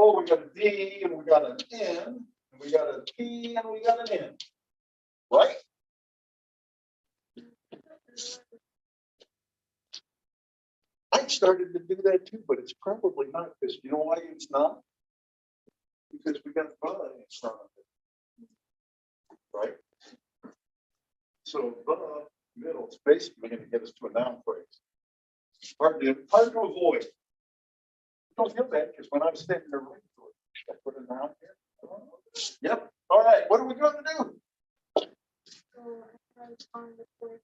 Oh, we got a D and we got an N, and we got a P and we got an N. Right? I started to do that too, but it's probably not because you know why it's not? Because we got the in front of it. right? So the middle is basically going to get us to a noun phrase. Hard to avoid. Don't feel bad because when I'm standing there writing to it, should I put a noun here? Yep. All right. What are we going to do? So I tried to find the porch.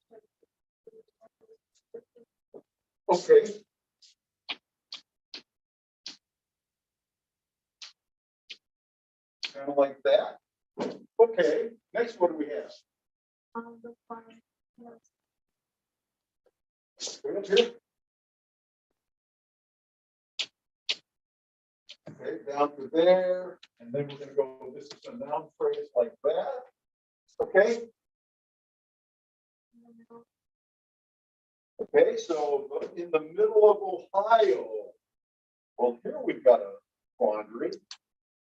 Okay. Kind of like that. Okay. Next, what do we have? The farm. Yes. Right up here. Okay, down to there, and then we're going to go, this is a noun phrase like that. Okay. Okay, so in the middle of Ohio, well, here we've got a quandary.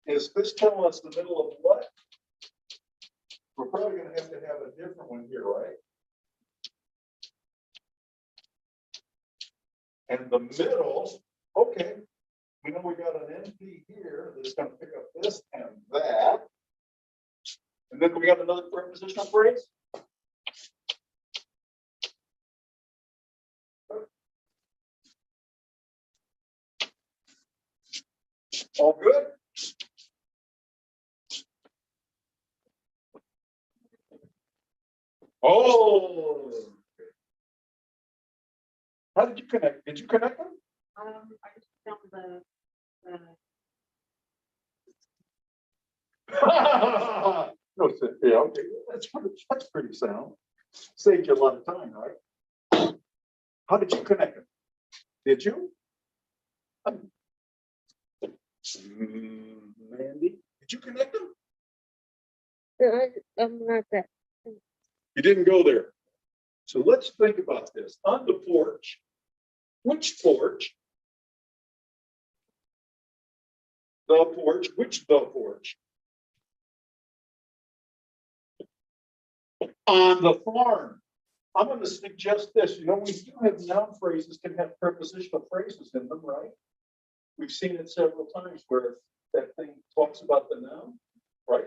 Is this telling us the middle of what? We're probably going to have a different one here, right? And the middle, okay, we know we got an NP here that's going to pick up this and that. And then we got another prepositional phrase. All good? Oh. How did you connect? Did you connect them? I just found the No, yeah, okay, that's pretty sound. Saved you a lot of time, right? How did you connect them? Did you? Mandy, did you connect them? I'm not that. You didn't go there. So let's think about this. On the porch, which porch? The porch, which the porch? On the farm. I'm going to suggest this. You know, we do have noun phrases can have prepositional phrases in them, right? We've seen it several times where that thing talks about the noun, right?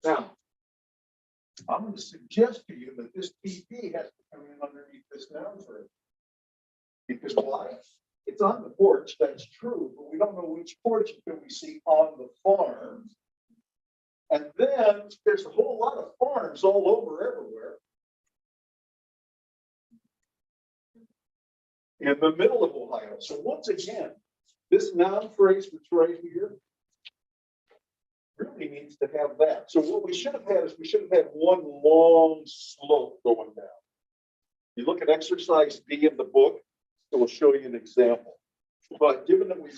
Now, I'm going to suggest to you that this PP has to come in underneath this noun phrase. Because why? It's on the porch, that's true, but we don't know which porch until we see on the farm. And then there's a whole lot of farms all over everywhere. In the middle of Ohio. So once again, this noun phrase that's right here really needs to have that. So what we should have had is we should have had one long slope going down. You look at exercise B in the book, it will show you an example. But given that we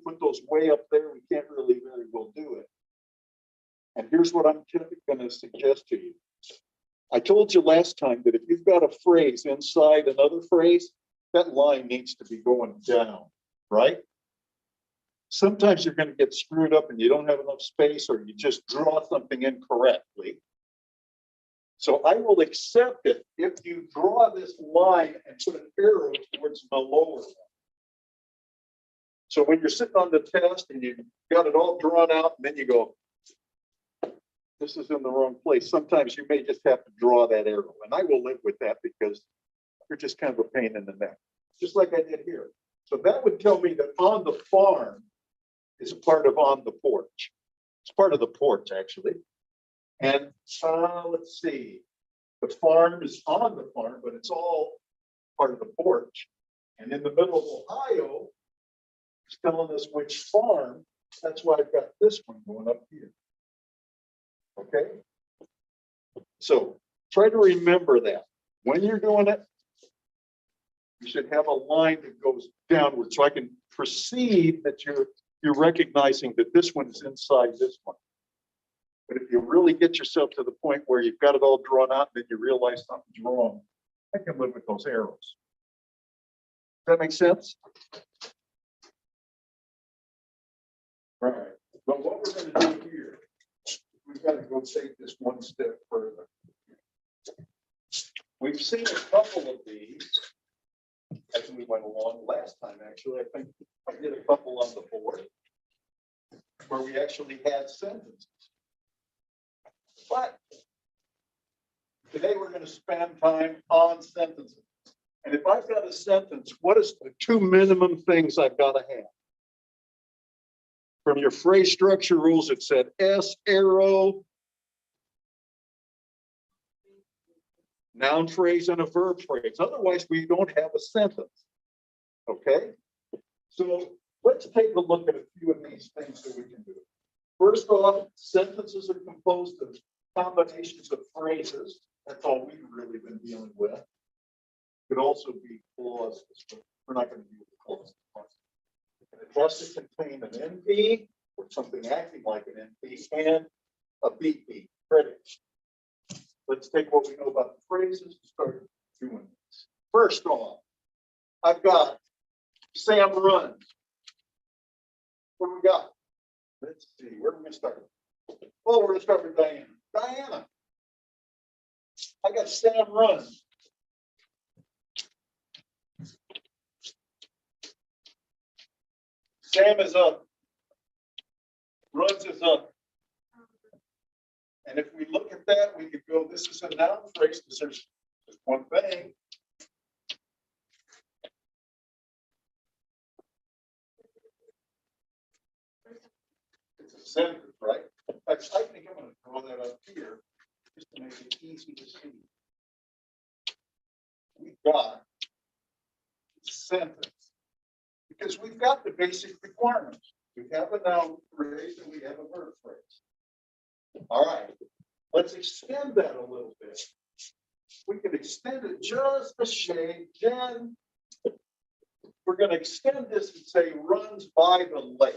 put those way up there, we can't really very well do it. And here's what I'm going to suggest to you. I told you last time that if you've got a phrase inside another phrase, that line needs to be going down, right? Sometimes you're going to get screwed up and you don't have enough space, or you just draw something incorrectly. So I will accept it if you draw this line and put an arrow towards the lower one. So when you're sitting on the test and you got it all drawn out, and then you go, this is in the wrong place. Sometimes you may just have to draw that arrow, and I will live with that because you're just kind of a pain in the neck, just like I did here. So that would tell me that on the farm is a part of on the porch. It's part of the porch, actually. And let's see, the farm is on the farm, but it's all part of the porch. And in the middle of Ohio, it's telling us which farm. That's why I've got this one going up here. Okay. So try to remember that when you're doing it, you should have a line that goes downward, so I can perceive that you're recognizing that this one is inside this one. But if you really get yourself to the point where you've got it all drawn out, and then you realize something's wrong, I can live with those arrows. Does that make sense? All right. But what we're going to do here, we've got to go take this one step further. We've seen a couple of these as we went along last time. Actually, I think I did a couple on the board where we actually had sentences. But Today, we're gonna spend time on sentences. And if I've got a sentence, what is the two minimum things I've gotta have? From your phrase structure rules, it said S, arrow, noun phrase, and a verb phrase. Otherwise, we don't have a sentence. Okay? So let's take a look at a few of these things that we can do. First off, sentences are composed of combinations of phrases. That's all we've really been dealing with. Could also be clauses, but we're not going to deal with clauses. And it has to contain an NP or something acting like an NP and a BP, credit. Let's take what we know about the phrases and start doing this. First off, I've got Sam runs. What do we got? Let's see, where are we going to start? Well, we're going to start with Diana. Diana, I got Sam runs. Sam is up. Runs is up. And if we look at that, we could go, this is a noun phrase because there's one thing. It's a sentence, right? In fact, I think I'm going to draw that up here just to make it easy to see. We've got a sentence because we've got the basic requirements. We have a noun phrase and we have a verb phrase. All right, let's extend that a little bit. We can extend it just a shade. Then we're going to extend this and say runs by the lake.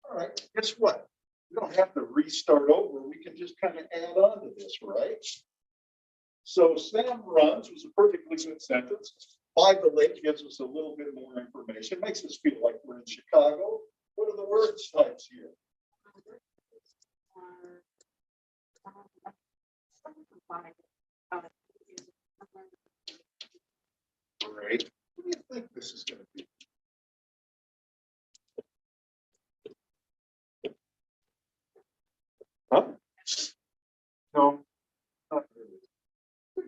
All right, guess what? We don't have to restart over. We can just kind of add on to this, right? So Sam runs was a perfectly good sentence. By the lake gives us a little bit more information, makes us feel like we're in Chicago. What are the word types here? Great. What do you think this is going to be? Huh? No, not really.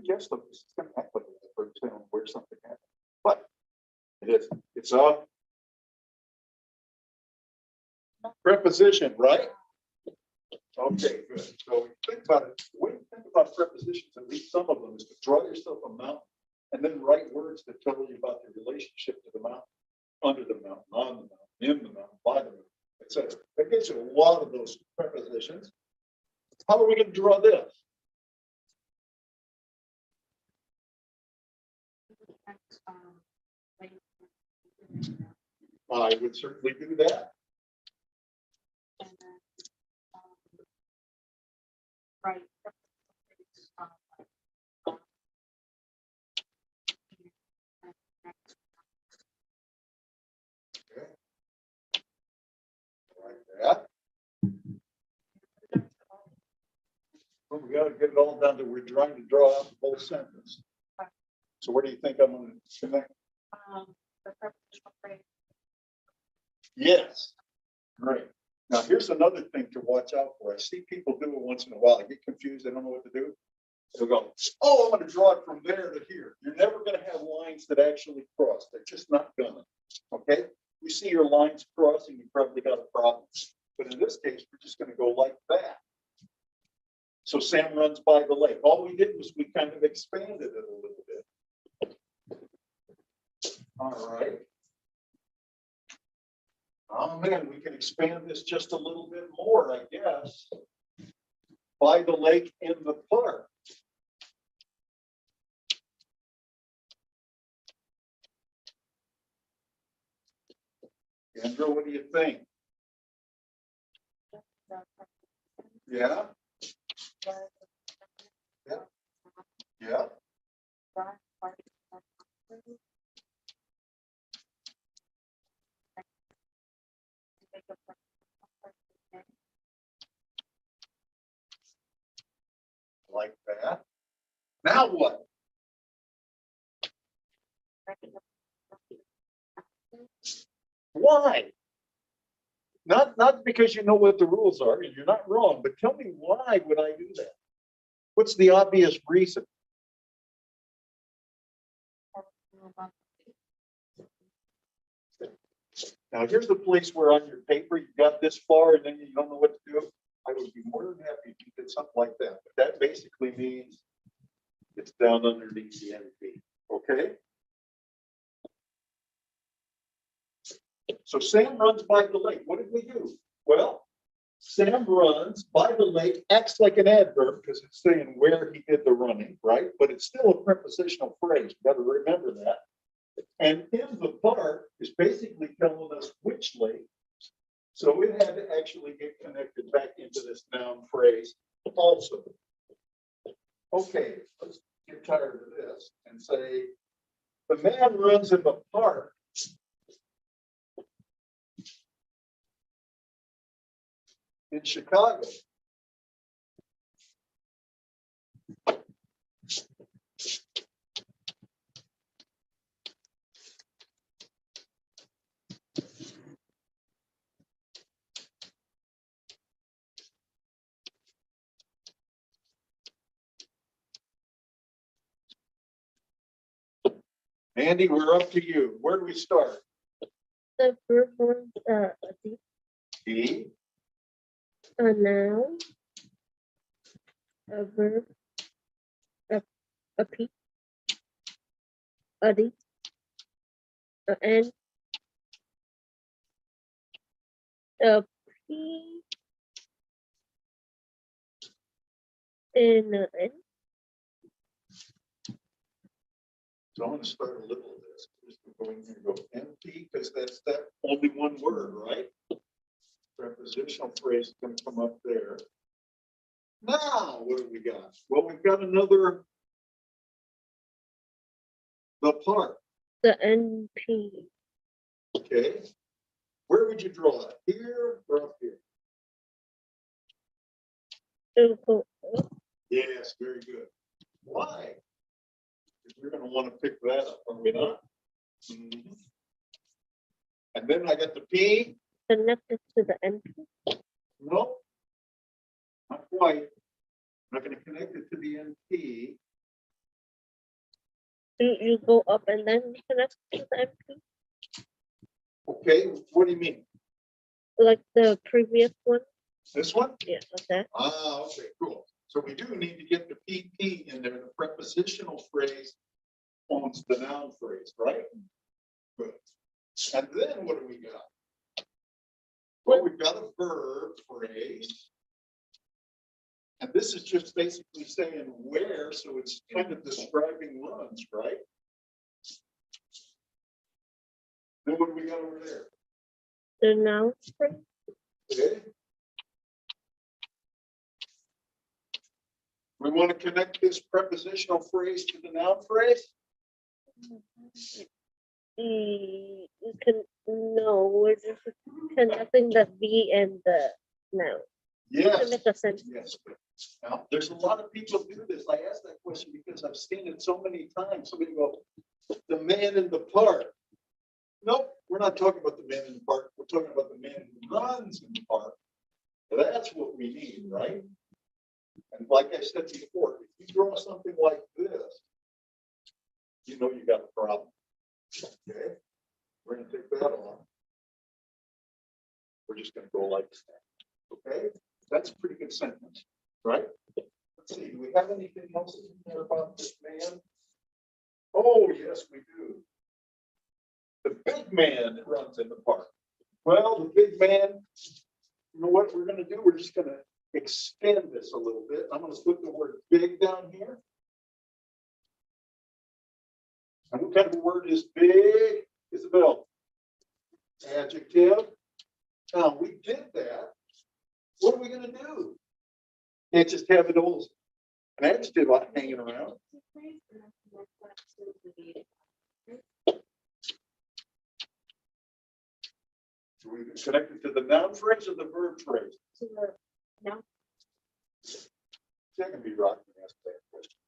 Yes, look, this is going to happen for example, where something happened. But it is. It's a preposition, right? Okay, good. So think about it. When you think about prepositions, at least some of them, is to draw yourself a mountain and then write words that tell you about the relationship to the mountain, under the mountain, on the mountain, in the mountain, by the mountain, etc. That gives you a lot of those prepositions. How are we going to draw this? I would certainly do that. Right. Okay. Like that. Well, we got to get it all done that we're trying to draw out the whole sentence. So where do you think I'm going to connect? The prepositional phrase. Yes. Great. Now here's another thing to watch out for. I see people do it once in a while. I get confused. They don't know what to do. They'll go, oh, I'm going to draw it from there to here. You're never going to have lines that actually cross. They're just not gonna. Okay. You see your lines crossing, you probably got a problem. But in this case, we're just going to go like that. So Sam runs by the lake. All we did was we kind of expanded it a little bit. All right. Oh man, we can expand this just a little bit more, I guess. By the lake in the park. Andrew, what do you think? Yeah. Yeah. Yeah. Like that. Now what? Why? Not because you know what the rules are, and you're not wrong, but tell me why would I do that? What's the obvious reason? Now, here's the place where on your paper, you got this far and then you don't know what to do. I would be more than happy if you did something like that. But that basically means it's down underneath the NP, okay? So Sam runs by the lake. What did we do? Well, Sam runs by the lake, acts like an adverb because it's saying where he did the running, right? But it's still a prepositional phrase. You got to remember that. And in the park is basically telling us which lake. So it had to actually get connected back into this noun phrase also. Okay, let's get tired of this and say, the man runs in the park. In Chicago. Mandy, we're up to you. Where do we start? The verb was E. a noun, a verb, a P, a D, a N, a P, and a N. So I'm going to start a little of this. Just go in here and go empty because that's that only one word, right? Prepositional phrase is going to come up there. Now, what do we got? Well, we've got another. The park. The NP. Okay. Where would you draw it? Here or up here? It'll go up. Yes, very good. Why? Because we're going to want to pick that up, are we not? Mhm. And then I got the P. Connected to the NP. No, not quite. I'm not going to connect it to the NP. You go up and then connect to the NP, Okay, what do you mean? like the previous one. This one? Yeah, okay. Ah, okay, cool. So we do need to get the PP in there. The prepositional phrase owns the noun phrase, right? Good. And then what do we got? Well, we've got a verb phrase. And this is just basically saying where, so it's kind of describing runs, right? Then what do we got over there? The noun phrase. Okay. We want to connect this prepositional phrase to the noun phrase? You can no, we're just connecting the V and the noun. Yes. To make a sentence. Yes. Now, there's a lot of people do this. I asked that question because I've seen it so many times. Somebody go, the man in the park. Nope, we're not talking about the man in the park. We're talking about the man who runs in the park. That's what we need, right? And like I said before, if you draw something like this, you know you got a problem. Okay, we're going to take that off. We're just going to go like that. Okay, that's a pretty good sentence, right? Let's see, do we have anything else in there about this man? Oh, yes, we do. The big man that runs in the park. Well, the big man, you know what we're going to do? We're just going to extend this a little bit. I'm going to put the word big down here. And what kind of a word is big, Isabel? Adjective. Now, we did that. What are we going to do? Can't just have it all an adjective hanging around. So we connect it to the noun phrase or the verb phrase? To the noun. That can be right. Ask that question.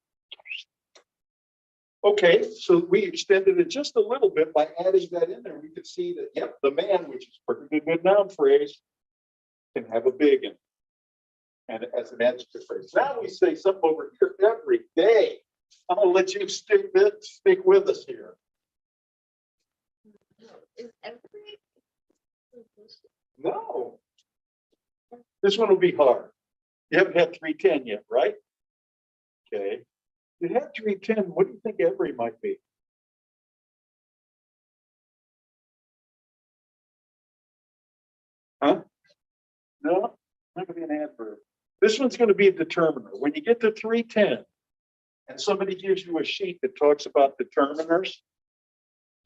Okay, so we extended it just a little bit by adding that in there. We could see that, yep, the man, which is perfectly good noun phrase, can have a big in it. And as an adjective phrase. Now we say something over here every day. I'm gonna let you stick with us here. Is every? No. This one will be hard. You haven't had 310 yet, right? Okay. You have 310. What do you think every might be? Huh? No, not gonna be an adverb. This one's gonna be a determiner. When you get to 310 and somebody gives you a sheet that talks about determiners,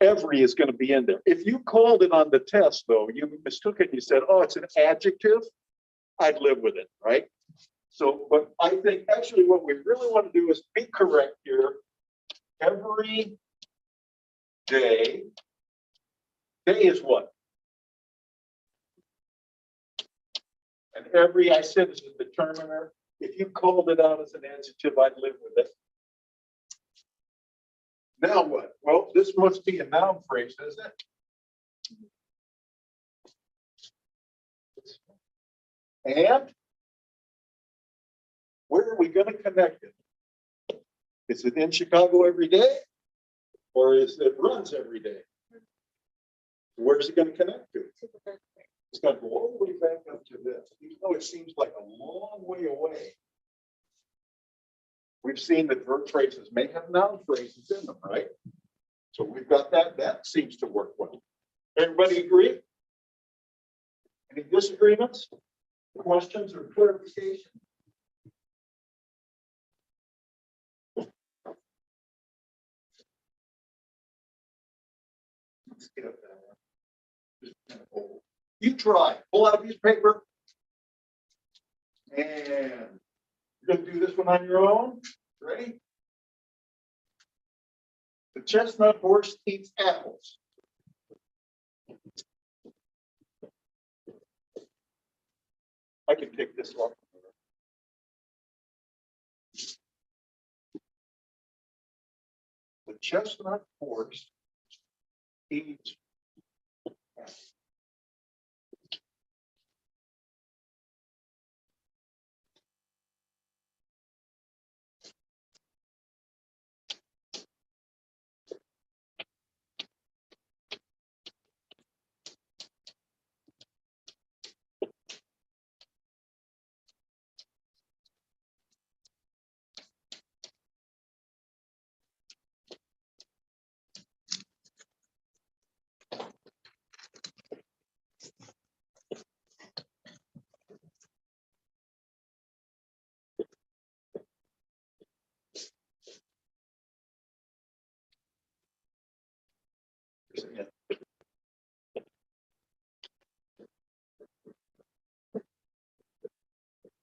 every is gonna be in there. If you called it on the test though, you mistook it and you said, oh, it's an adjective, I'd live with it, right? So, but I think actually what we really want to do is be correct here. Every day, day is what? And every, I said, is a determiner. If you called it out as an adjective, I'd live with it. Now what? Well, this must be a noun phrase, isn't it? And where are we going to connect it? Is it in Chicago every day? Or is it runs every day? Where's it going to connect to? It's going to go all the way back up to this, even though it seems like a long way away. We've seen that verb phrases may have noun phrases in them, right? So we've got that. That seems to work well. Everybody agree? Any disagreements, questions, or clarification? Let's get up there. You try. Pull out a piece of paper. And you're going to do this one on your own. Ready? The chestnut horse eats apples. I can take this off. The chestnut horse eats apples.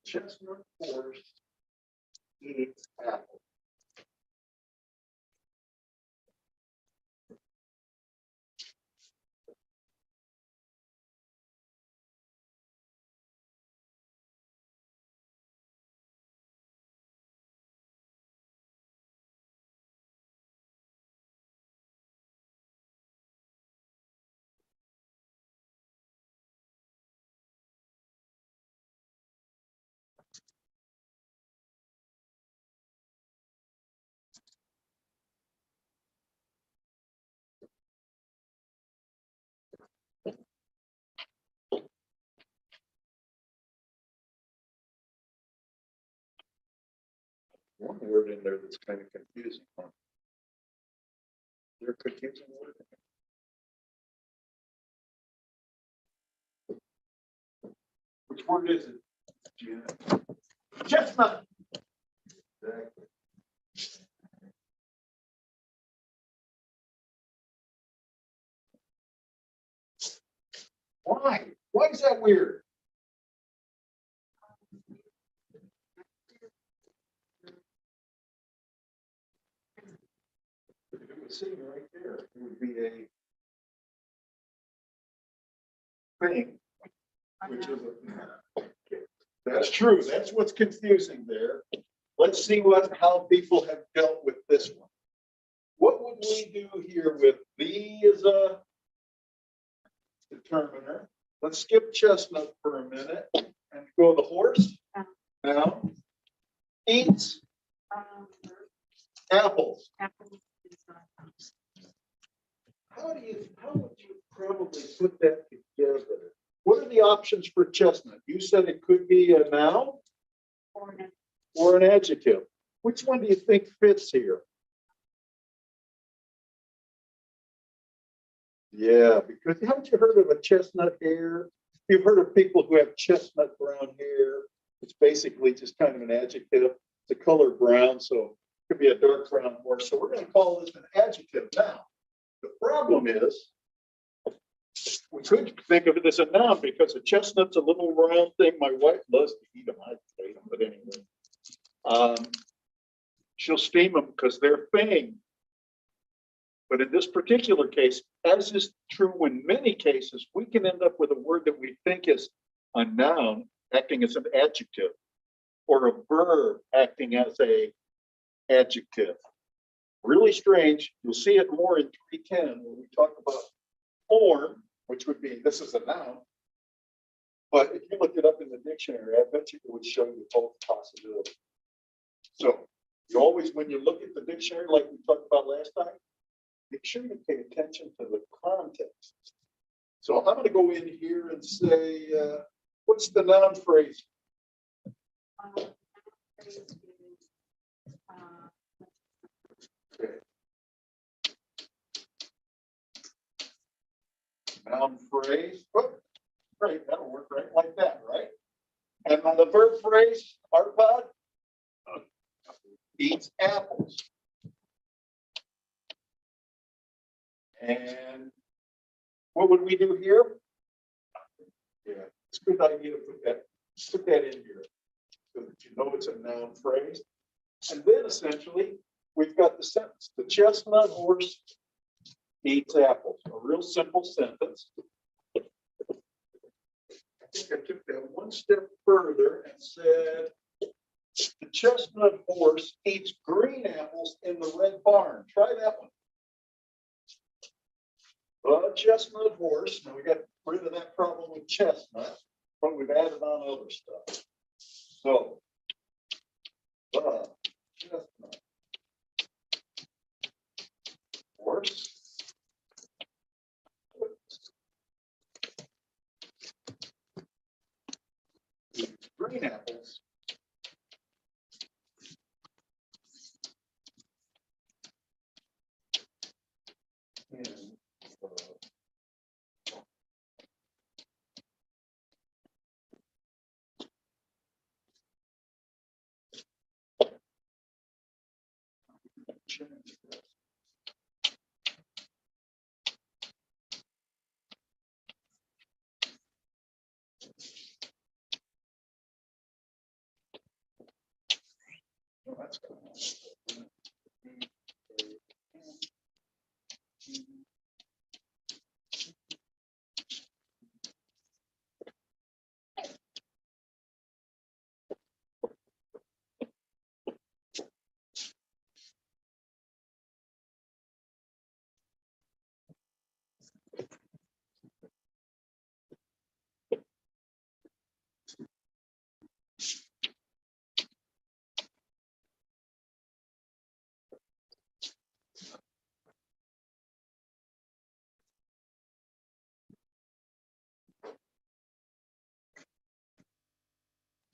Chestnut horse eats apples. One word in there that's kind of confusing. Huh? Is there a confusing word? Which word is it? Janet? Chestnut. Exactly. Why? Why is that weird? If it was sitting right there, it would be a thing, which is a. That's true. That's what's confusing there. Let's see how people have dealt with this one. what would we do here with B as a determiner? Let's skip chestnut for a minute and go the horse. Now, eats apples. How would you probably put that together? What are the options for chestnut? You said it could be a noun or an adjective. Which one do you think fits here? Yeah, because haven't you heard of a chestnut hair? You've heard of people who have chestnut brown hair. It's basically just kind of an adjective. The color brown, so it could be a dark brown horse. So we're going to call this an adjective now. The problem is, we could think of it as a noun because a chestnut's a little round thing. My wife loves to eat them. I hate them, but anyway. She'll steam them because they're fang. But in this particular case, as is true in many cases, we can end up with a word that we think is a noun acting as an adjective or a verb acting as a adjective. Really strange. You'll see it more in 310 when we talk about form, which would be, this is a noun. But if you look it up in the dictionary, I bet you it would show you both possibilities. So you always, when you look at the dictionary, like we talked about last time, make sure you pay attention to the context. So I'm going to go in here and say, what's the noun phrase? Okay. Noun phrase. Oh, right, that'll work right like that, right? And on the verb phrase, Arpad eats apples. And what would we do here? Yeah, it's a good idea to put that in here so that you know it's a noun phrase. And then essentially, we've got the sentence. The chestnut horse eats apples. A real simple sentence. I think I took that one step further and said, the chestnut horse eats green apples in the red barn. Try that one. The chestnut horse, now we got rid of that problem with chestnut, but we've added on other stuff. So, the chestnut horse eats green apples in that's good.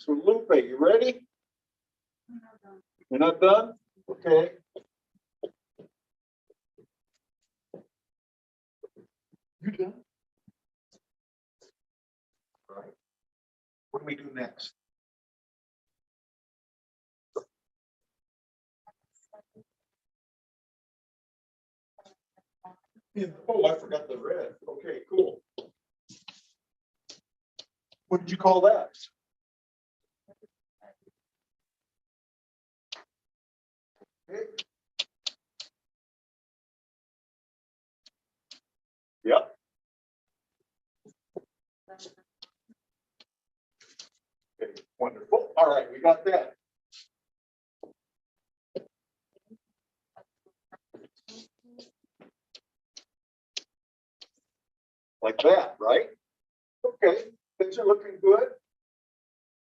So Lupe, you ready? You're not done? Okay. You done? All right. What do we do next? Oh, I forgot the red. Okay, cool. What did you call that? Okay. Yep. Okay, wonderful. All right, we got that. like that, right? Okay, things are looking good.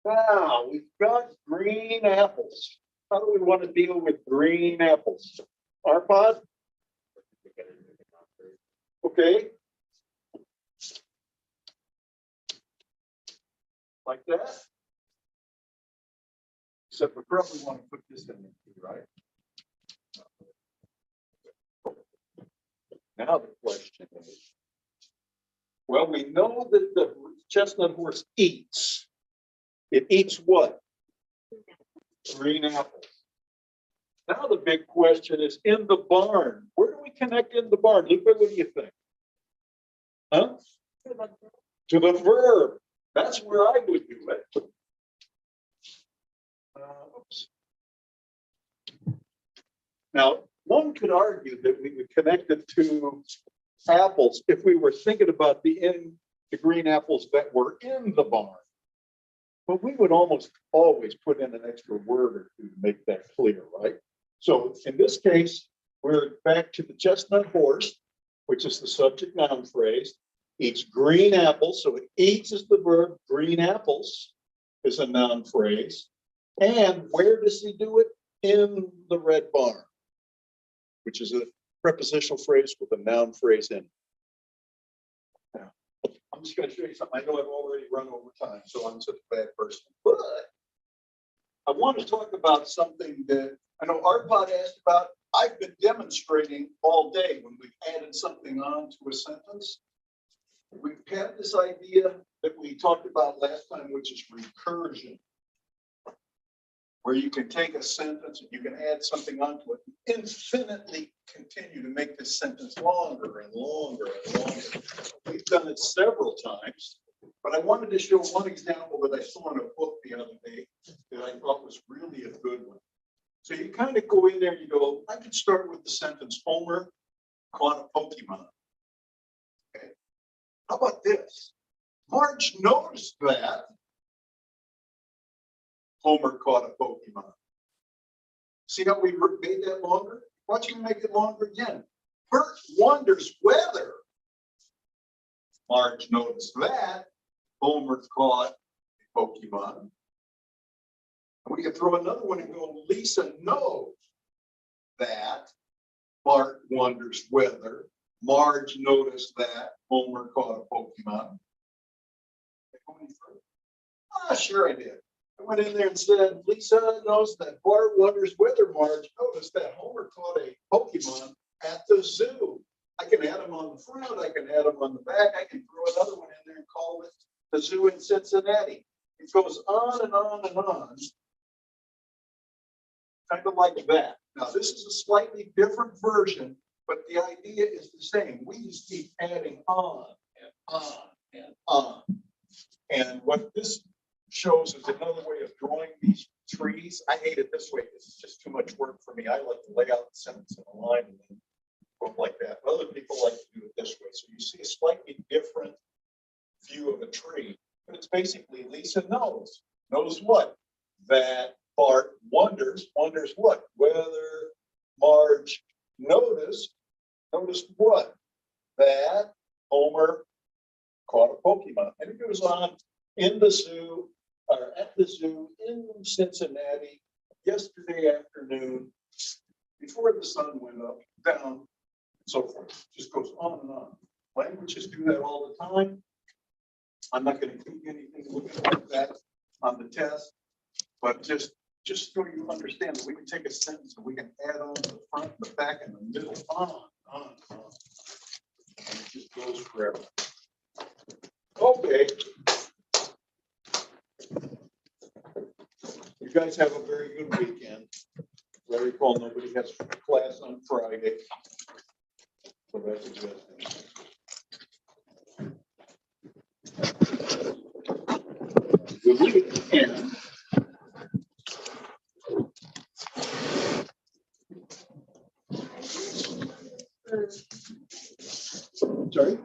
Now, we've got green apples. How do we want to deal with green apples? Arpad? Okay. Like that? Except we probably want to put this in there too, right? Now the question is, well, we know that the chestnut horse eats. It eats what? Green apples. Now the big question is in the barn. Where do we connect in the barn? Lupe, what do you think? Huh? To the verb. That's where I would do it. Oops. Now, one could argue that we would connect it to apples if we were thinking about the green apples that were in the barn. But we would almost always put in an extra word or two to make that clear, right? So in this case, we're back to the chestnut horse, which is the subject noun phrase. Eats green apples, so it eats is the verb. Green apples is a noun phrase. And where does he do it? In the red barn, which is a prepositional phrase with a noun phrase in it. Now, I'm just going to show you something. I know I've already run over time, so I'm such a bad person. But I want to talk about something that I know Arpad asked about. I've been demonstrating all day when we've added something on to a sentence. We've had this idea that we talked about last time, which is recursion, where you can take a sentence and you can add something onto it and infinitely continue to make this sentence longer and longer and longer. We've done it several times, but I wanted to show one example that I saw in a book the other day that I thought was really a good one. So you kind of go in there and you go, I could start with the sentence, Homer caught a Pokemon. Okay. How about this? Marge noticed that Homer caught a Pokemon. See how we made that longer? Watch me make it longer again. Bert wonders whether Marge noticed that Homer caught a Pokemon. And we can throw another one and go, Lisa knows that Bart wonders whether Marge noticed that Homer caught a Pokemon. Sure I did. I went in there and said, Lisa knows that Bart wonders whether Marge noticed that Homer caught a Pokemon at the zoo. I can add them on the front, I can add them on the back, I can throw another one in there and call it the zoo in Cincinnati. It goes on and on and on, kind of like that. Now, this is a slightly different version, but the idea is the same. We just keep adding on and on and on. And what this shows is another way of drawing these trees. I hate it this way. This is just too much work for me. I like to lay out the sentence in a line and then go like that. Other people like to do it this way. So you see a slightly different view of a tree, but it's basically Lisa knows what? That Bart wonders what? Whether Marge noticed what? That Homer caught a Pokemon. And it goes on in the zoo, or at the zoo in Cincinnati yesterday afternoon, before the sun went up, down, and so forth. It just goes on and on. Languages do that all the time. I'm not going to do anything looking like that on the test, but just so you understand that we can take a sentence and we can add on the front, the back, and the middle, on. And it just goes forever. Okay. You guys have a very good weekend. I recall nobody has class on Friday. So that's a good thing. The weekend. Sorry?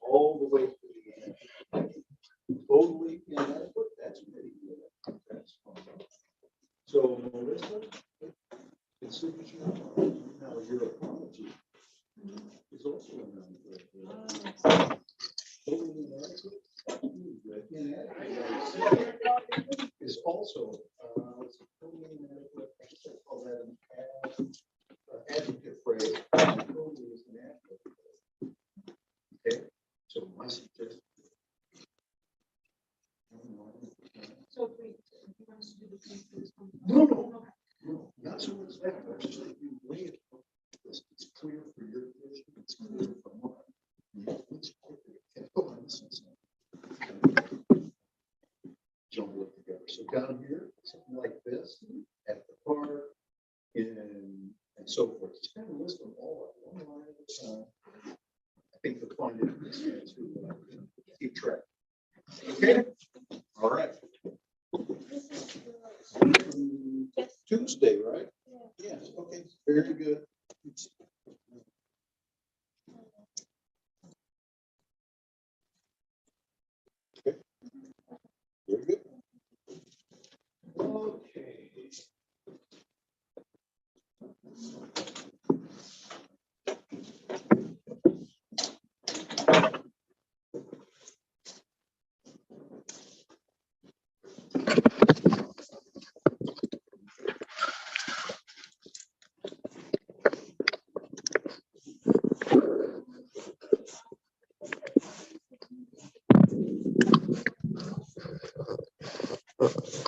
All the So it's that, it's just that you lay it, it's clear for your vision, it's clear for mine. It's quicker. Oh, I'm missing something. Jumble it together. So down here, something like this, at the park, and so forth. Just kind of list them all at one line at a time. I think you'll find it interesting to keep track. Okay, all right. Tuesday, right? Yes, okay, very good. Okay. Very good. Okay.